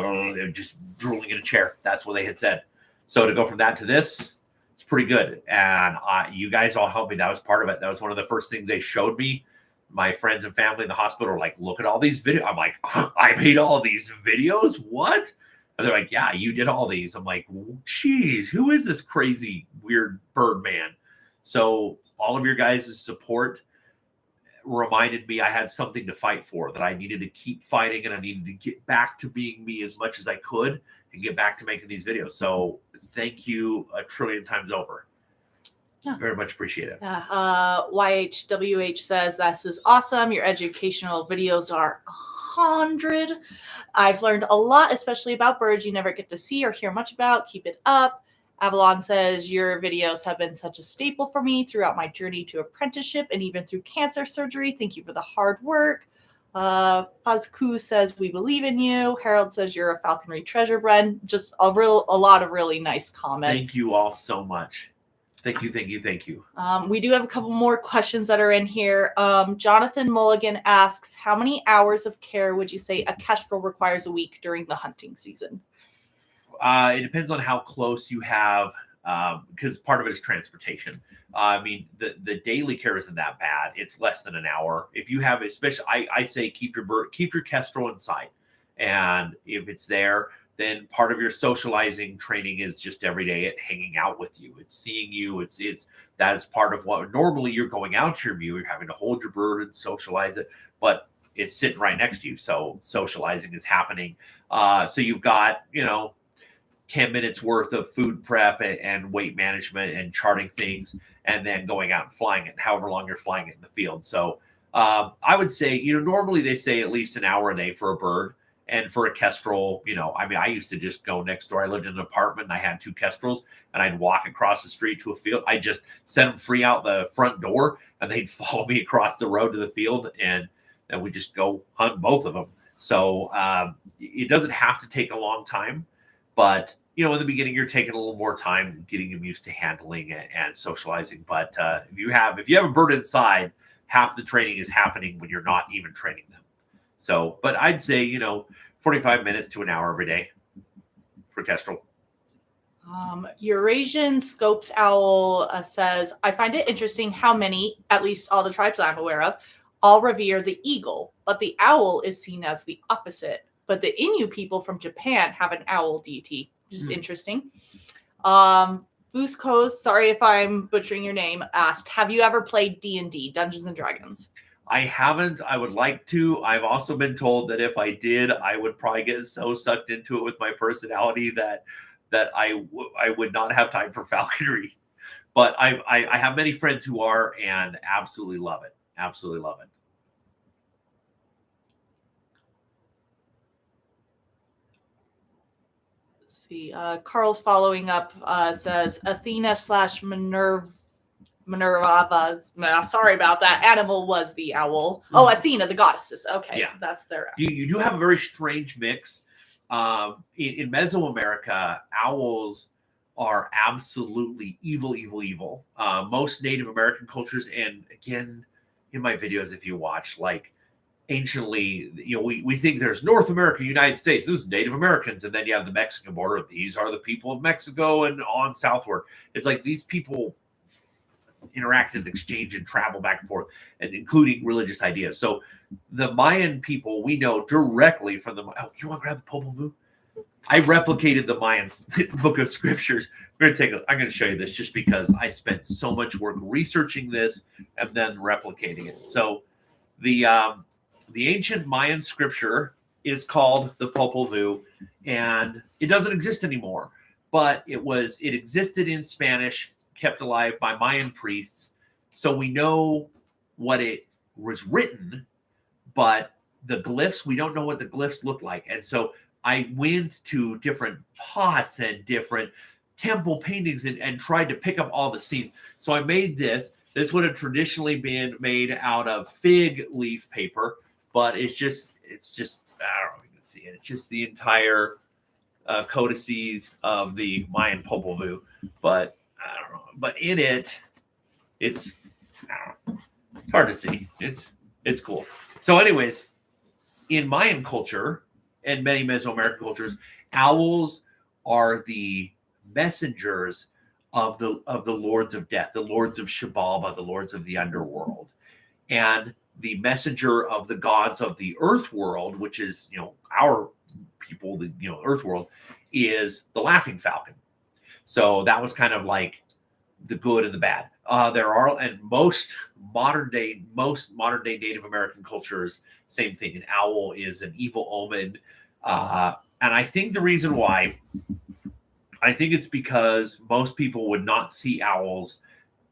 just drooling in a chair. That's what they had said. So to go from that to this, it's pretty good. And you guys all helped me. That was part of it. That was one of the first things they showed me. My friends and family in the hospital were like, look at all these videos. I'm like, I made all these videos? What? And they're like, yeah, you did all these. I'm like, geez, who is this crazy, weird bird man? So all of your guys' support reminded me I had something to fight for, that I needed to keep fighting, and I needed to get back to being me as much as I could and get back to making these videos. So thank you a trillion times over. Yeah. Very much appreciate it. YHWH says, this is awesome. Your educational videos are 100. I've learned a lot, especially about birds you never get to see or hear much about. Keep it up. Avalon says, your videos have been such a staple for me throughout my journey to apprenticeship and even through cancer surgery. Thank you for the hard work. Pazku says, we believe in you. Harold says, you're a falconry treasure bred. Just a lot of really nice comments. Thank you all so much. Thank you. We do have a couple more questions that are in here. Jonathan Mulligan asks, how many hours of care would you say a kestrel requires a week during the hunting season? It depends on how close you have, because part of it is transportation. I mean, the daily care isn't that bad. It's less than an hour. If you have, especially, I say keep your kestrel inside, and if it's there, then part of your socializing training is just every day it hanging out with you. It's seeing you. It's that is part of what normally you're going out to your view. You're having to hold your bird and socialize it, but it's sitting right next to you, so socializing is happening. So you've got 10 minutes worth of food prep and weight management and charting things, and then going out and flying it, however long you're flying it in the field. So I would say, normally they say at least an hour a day for a bird. And for a kestrel, I mean, I used to just go next door. I lived in an apartment and I had 2 kestrels, and I'd walk across the street to a field. I just sent them free out the front door, and they'd follow me across the road to the field, and then we just go hunt both of them. So it doesn't have to take a long time, but in the beginning, you're taking a little more time getting them used to handling and socializing. But if you have a bird inside, half the training is happening when you're not even training them. So, but I'd say, 45 minutes to an hour every day for kestrel. Eurasian Scopes Owl says, I find it interesting how many, at least all the tribes I'm aware of, all revere the eagle, but the owl is seen as the opposite. But the Innu people from Japan have an owl deity, which is interesting. Fuscos, sorry if I'm butchering your name, asked, have you ever played D&D, Dungeons & Dragons? I haven't. I would like to. I've also been told that if I did, I would probably get so sucked into it with my personality that I would not have time for falconry. But I have many friends who are and absolutely love it. Absolutely love it. Let's see. Carl's following up says Athena / Minerva's, sorry about that, animal was the owl. Oh, Athena, the goddesses. Okay, yeah. That's their. You do have a very strange mix. In Mesoamerica, owls are absolutely evil. Most Native American cultures, and again, in my videos, if you watch, like anciently, we think there's North America, United States. This is Native Americans, and then you have the Mexican border. These are the people of Mexico, and on southward, it's like these people interact and exchange and travel back and forth, and including religious ideas. So the Mayan people, we know directly from the. Oh, you want to grab the Popol Vuh? I replicated the Mayan book of scriptures. I'm going to show you this just because I spent so much work researching this and then replicating it. So the ancient Mayan scripture is called the Popol Vuh, and it doesn't exist anymore. But it existed in Spanish, kept alive by Mayan priests. So we know what it was written, but the glyphs, we don't know what the glyphs look like. And so I went to different pots and different temple paintings and tried to pick up all the scenes. So I made this. This would have traditionally been made out of fig leaf paper, but it's just, I don't know if you can see it. It's just the entire codices of the Mayan Popol Vuh. But I don't know. But in it, it's hard to see. It's cool. So anyways, in Mayan culture and many Mesoamerican cultures, owls are the messengers of the lords of death, the lords of Xibalba, the lords of the underworld, and the messenger of the gods of the earth world, which is our people, the earth world, is the laughing falcon. So that was kind of like the good and the bad. Most modern day Native American cultures, same thing. An owl is an evil omen, and I think the reason why, I think it's because most people would not see owls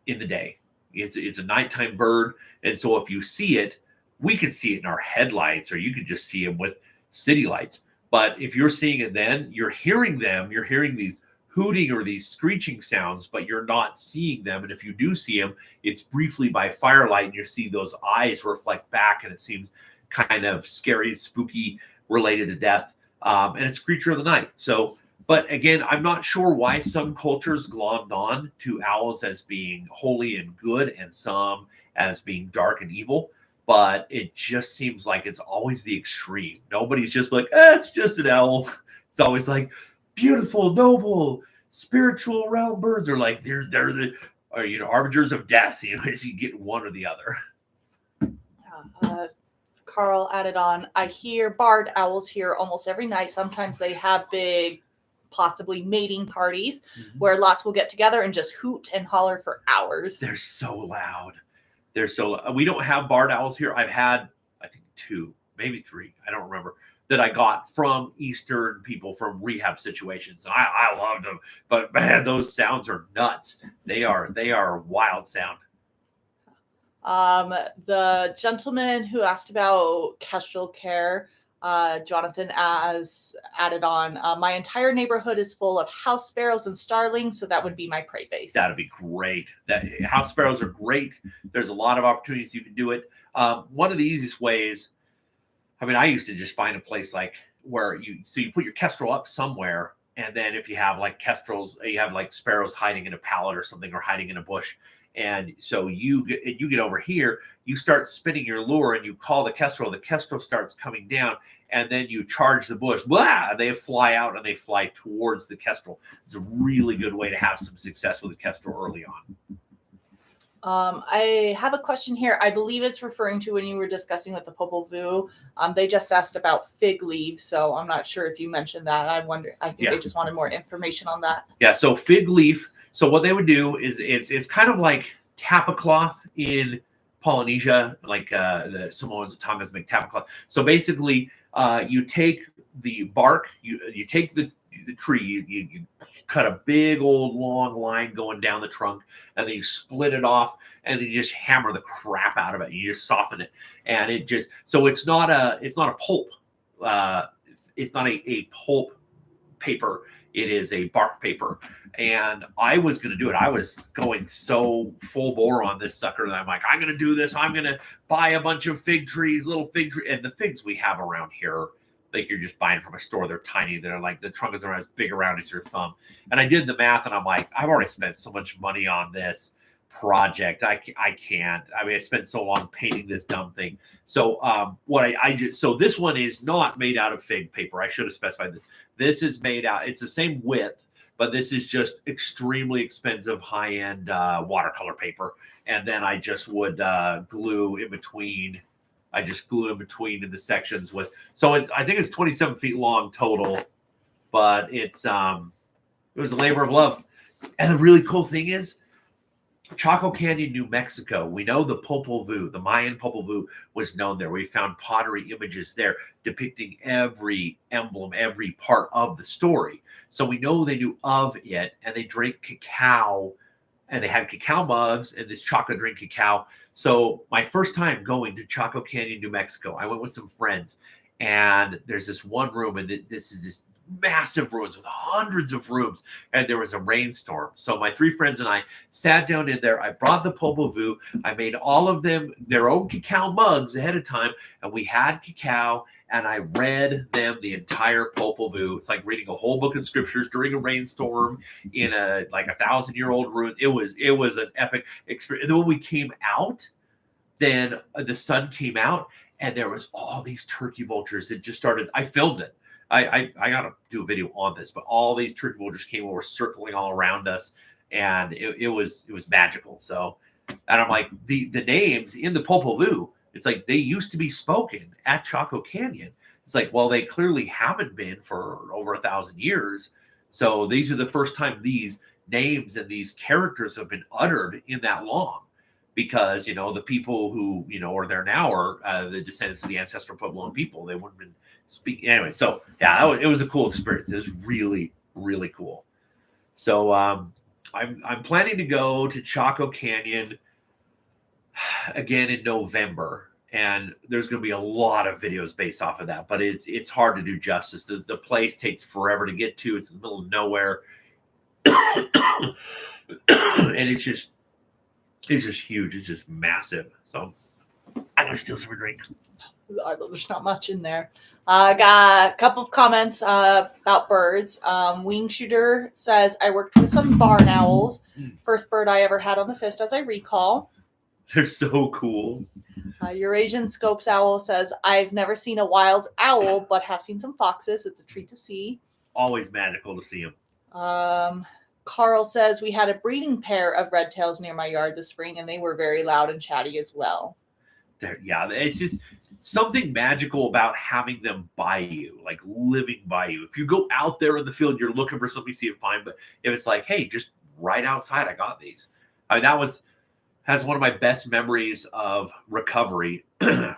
in the day. It's a nighttime bird, and so if you see it, we could see it in our headlights, or you could just see them with city lights. But if you're seeing it, then you're hearing them. You're hearing these hooting or these screeching sounds, but you're not seeing them. And if you do see them, it's briefly by firelight, and you see those eyes reflect back, and it seems kind of scary, spooky, related to death. And it's a creature of the night. So, but again, I'm not sure why some cultures glommed on to owls as being holy and good, and some as being dark and evil. But it just seems like it's always the extreme. Nobody's just like, it's just an owl. It's always like, beautiful, noble, spiritual realm birds are like they're the arbiters of death. As you get one or the other. Carl added on, I hear barred owls here almost every night. Sometimes they have big, possibly mating parties where lots will get together and just hoot and holler for hours. They're so loud. We don't have barred owls here. I've had, I think, 2, maybe 3. I don't remember, that I got from Eastern people from rehab situations. I loved them, but man, those sounds are nuts. They are wild sound. The gentleman who asked about kestrel care, Jonathan has added on, my entire neighborhood is full of house sparrows and starlings, so that would be my prey base. That'd be great. House sparrows are great. There's a lot of opportunities you can do it. One of the easiest ways, I used to just find a place like where you put your kestrel up somewhere, and then if you have like kestrels, you have like sparrows hiding in a pallet or something, or hiding in a bush. And so you get over here, you start spinning your lure and you call the kestrel starts coming down, and then you charge the bush, blah, they fly out and they fly towards the kestrel. It's a really good way to have some success with a kestrel early on. I have a question here. I believe it's referring to when you were discussing with the Popol Vuh. They just asked about fig leaves, so I'm not sure if you mentioned that. I think they just wanted more information on that. Yeah, so fig leaf. So what they would do is it's kind of like tapa cloth in Polynesia, like the Samoans and Tongans make tapa cloth. So basically, you take the bark, you take the tree, you cut a big old long line going down the trunk, and then you split it off, and then you just hammer the crap out of it. You just soften it, and it just it's not a pulp. It's not a pulp paper. It is a bark paper. And I was going to do it. I was going so full bore on this sucker that I'm like, I'm going to do this. I'm going to buy a bunch of fig trees, little fig trees. And the figs we have around here, like you're just buying from a store, they're tiny. They're like, the trunk is around as big around as your thumb. And I did the math, and I'm like, I've already spent so much money on this project. I can't. I spent so long painting this dumb thing. So so this one is not made out of fig paper. I should have specified this. This is made out, it's the same width, but this is just extremely expensive high-end watercolor paper. And then I just would glue in between. I just glue in between in the sections with. So I think it's 27 feet long total, but it was a labor of love. And the really cool thing is, Chaco Canyon, New Mexico. We know the Popol Vuh, the Mayan Popol Vuh, was known there. We found pottery images there depicting every emblem, every part of the story. So we know they knew of it, and they drank cacao, and they had cacao mugs, and this Chaco drink cacao. So my first time going to Chaco Canyon, New Mexico, I went with some friends, and there's this one room, and this is this massive ruins with hundreds of rooms, and there was a rainstorm. So my 3 friends and I sat down in there. I brought the Popol Vuh. I made all of them their own cacao mugs ahead of time, and we had cacao, and I read them the entire Popol Vuh. It's like reading a whole book of scriptures during a rainstorm in a 1,000-year-old ruin. It was an epic experience. And then when we came out, then the sun came out, and there was all these turkey vultures that just started. I filmed it. I gotta do a video on this, but all these turkey vultures came over, circling all around us, and it was magical. So, and I'm like, the names in the Popol Vuh, it's like they used to be spoken at Chaco Canyon. It's like, well, they clearly haven't been for over 1,000 years. So these are the first time these names and these characters have been uttered in that long, because the people who are there now are the descendants of the ancestral Puebloan people. They wouldn't have been speaking anyway. So yeah, it was a cool experience. It was really, really cool. So I'm planning to go to Chaco Canyon again in November, and there's going to be a lot of videos based off of that. But it's hard to do justice. The place takes forever to get to. It's in the middle of nowhere, and it's just huge. It's just massive. So I'm gonna steal some drink. There's not much in there. I got a couple of comments about birds. Wing Shooter says, I worked with some barn owls. First bird I ever had on the fist, as I recall. They're so cool. Eurasian Scopes Owl says, I've never seen a wild owl, but have seen some foxes. It's a treat to see. Always magical to see them. Carl says we had a breeding pair of red tails near my yard this spring, and they were very loud and chatty as well. Yeah, it's just something magical about having them by you, like living by you. If you go out there in the field, you're looking for something, see it fine. But if it's like, hey, just right outside, I got these. Has one of my best memories of recovery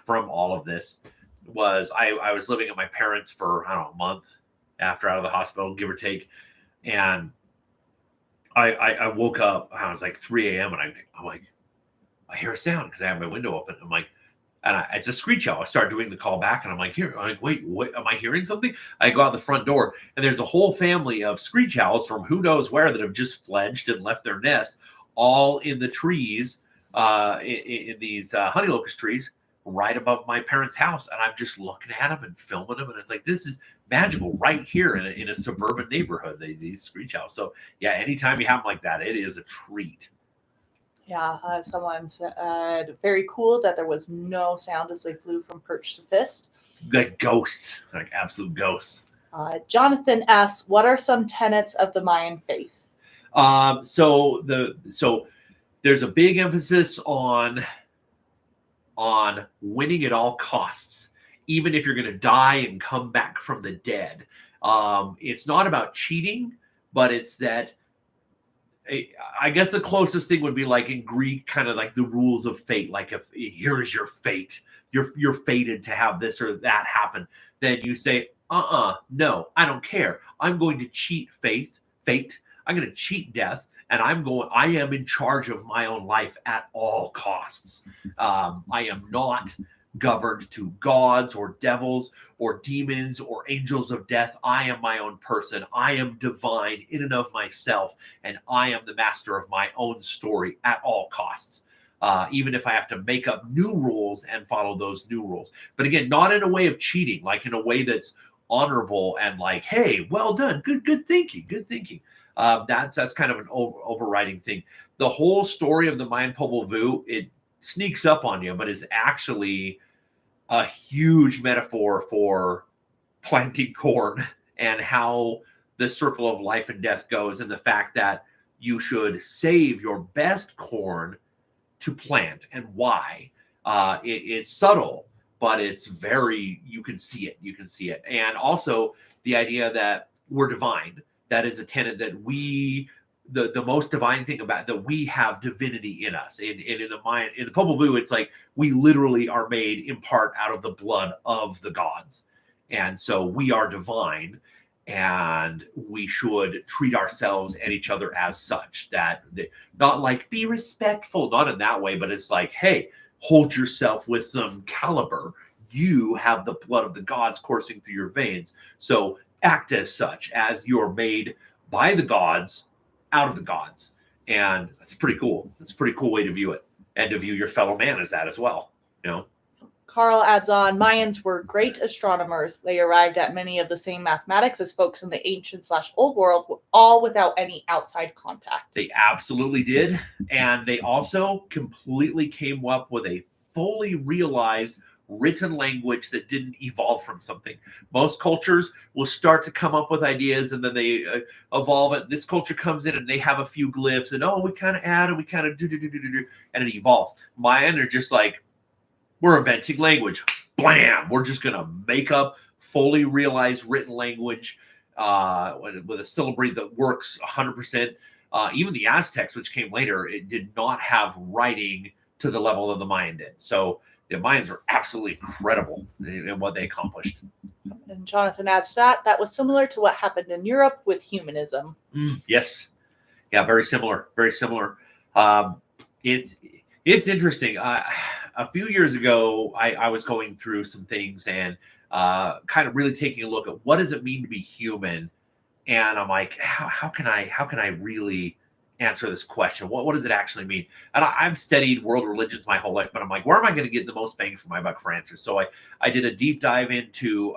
from all of this was I was living at my parents' for, I don't know, a month after out of the hospital, give or take. And I woke up, I was like 3 a.m. and I'm like, I hear a sound because I have my window open. I'm like, it's a screech owl. I start doing the call back and I'm like, wait, what? Am I hearing something? I go out the front door and there's a whole family of screech owls from who knows where that have just fledged and left their nest all in the trees, in these honey locust trees right above my parents' house. And I'm just looking at them and filming them. And it's like, this is magical right here in a suburban neighborhood, these screech owls. So yeah, anytime you have them like that, it is a treat. Yeah, someone said, very cool that there was no sound as they flew from perch to fist. Like ghosts, like absolute ghosts. Jonathan asks, what are some tenets of the Mayan faith? So there's a big emphasis on winning at all costs, even if you're going to die and come back from the dead. It's not about cheating, but it's that. I guess the closest thing would be like in Greek, kind of like the rules of fate. Like if here is your fate, you're fated to have this or that happen. Then you say, no, I don't care. I'm going to cheat fate. I'm going to cheat death, and I am in charge of my own life at all costs. I am not governed to gods or devils or demons or angels of death. I am my own person. I am divine in and of myself, and I am the master of my own story at all costs. Even if I have to make up new rules and follow those new rules. But again, not in a way of cheating, like in a way that's honorable and like, hey, well done, good thinking. That's kind of an overriding thing. The whole story of the Mayan Popol Vuh, it sneaks up on you, but is actually a huge metaphor for planting corn and how the circle of life and death goes, and the fact that you should save your best corn to plant. And why? It's subtle, but it's very, you can see it. And also the idea that we're divine. That is a tenet that the most divine thing about that we have divinity in us. In the Mayan, in the Popol Vuh, it's like we literally are made in part out of the blood of the gods. And so we are divine, and we should treat ourselves and each other as such. Not like be respectful, not in that way, but it's like, hey, hold yourself with some caliber. You have the blood of the gods coursing through your veins. So act as such, as you're made by the gods, out of the gods. And that's pretty cool. That's a pretty cool way to view it, and to view your fellow man as that as well. Carl adds on, Mayans were great astronomers. They arrived at many of the same mathematics as folks in the ancient/old world, all without any outside contact. They absolutely did. And they also completely came up with a fully realized written language that didn't evolve from something. Most cultures will start to come up with ideas, and then they evolve it. This culture comes in and they have a few glyphs, and we kind of add and we kind of do, and it evolves. Mayan are just like, we're inventing language. Blam! We're just going to make up fully realized written language with a syllabary that works 100%. Even the Aztecs, which came later, it did not have writing to the level that the Mayan did. So the Mayans are absolutely incredible in what they accomplished. And Jonathan adds to that was similar to what happened in Europe with humanism. Yes. Yeah, very similar. Very similar. It's interesting. A few years ago, I was going through some things and kind of really taking a look at what does it mean to be human. And I'm like, how can I really answer this question? What does it actually mean? And I've studied world religions my whole life, but I'm like, where am I going to get the most bang for my buck for answers? So I did a deep dive into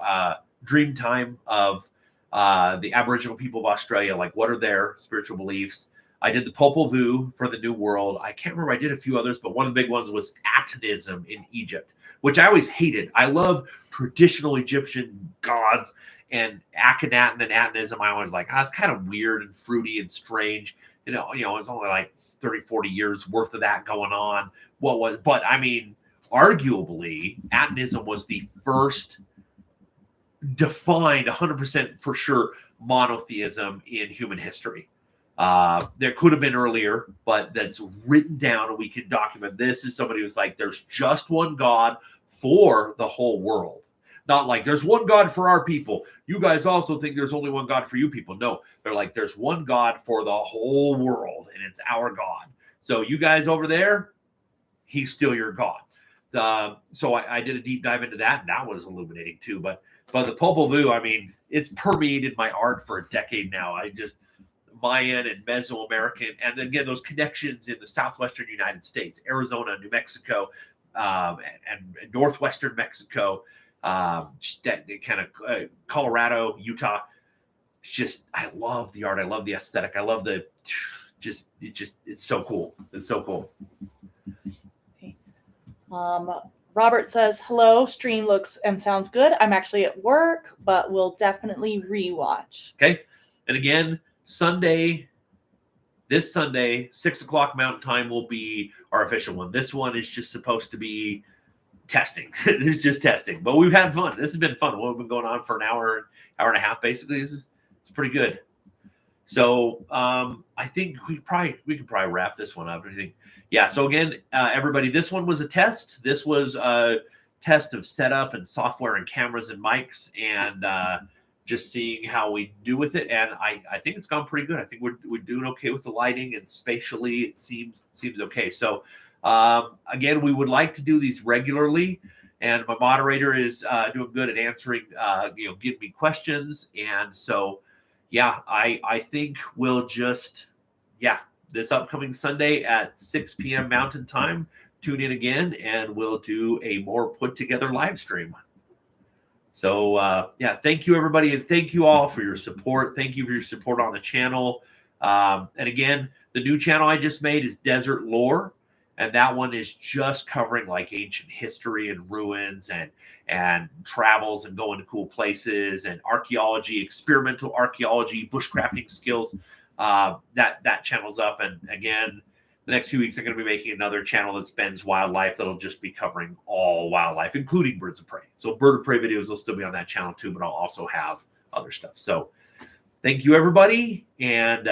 dream time of the Aboriginal people of Australia. Like, what are their spiritual beliefs? I did the Popol Vuh for the New World. I can't remember. I did a few others, but one of the big ones was Atonism in Egypt, which I always hated. I love traditional Egyptian gods, and Akhenaten and Atonism. I always like, it's kind of weird and fruity and strange. It's only like 30, 40 years worth of that going on. But I mean, arguably, Atonism was the first defined 100% for sure monotheism in human history. There could have been earlier, but that's written down and we can document. This is somebody who's like, there's just one God for the whole world. Not like there's one God for our people. You guys also think there's only one God for you people. No, they're like, there's one God for the whole world, and it's our God. So you guys over there, he's still your God. So I did a deep dive into that, and that was illuminating too. But the Popol Vuh, I mean, it's permeated my art for a decade now. Mayan and Mesoamerican, and then again, those connections in the southwestern United States, Arizona, New Mexico, and northwestern Mexico, that kind of Colorado, Utah. I love the art. I love the aesthetic. I love it's so cool. It's so cool. Okay. Robert says, hello, stream looks and sounds good. I'm actually at work, but we'll definitely rewatch. Okay. And again, this Sunday, 6 o'clock Mountain Time will be our official one. This one is just supposed to be testing. This is just testing, but we've had fun. This has been fun. We've been going on for an hour and a half, basically. It's pretty good. So I think we could probably wrap this one up. Yeah. So again, everybody, this one was a test. This was a test of setup and software and cameras and mics, and just seeing how we do with it. And I think it's gone pretty good. I think we're doing okay with the lighting, and spatially it seems okay. So again, we would like to do these regularly, and my moderator is doing good at answering, giving me questions. And so, yeah, I think we'll just, this upcoming Sunday at 6 p.m. Mountain Time, tune in again, and we'll do a more put together live stream. So, thank you, everybody. And thank you all for your support. Thank you for your support on the channel. And again, the new channel I just made is Desert Lore. And that one is just covering like ancient history and ruins and travels and going to cool places and archaeology, experimental archaeology, bushcrafting skills. That channel's up. And again, the next few weeks I'm going to be making another channel that spends wildlife that'll just be covering all wildlife, including birds of prey. So bird of prey videos will still be on that channel too, but I'll also have other stuff. So thank you, everybody. And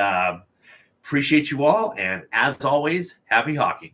appreciate you all. And as always, happy hawking.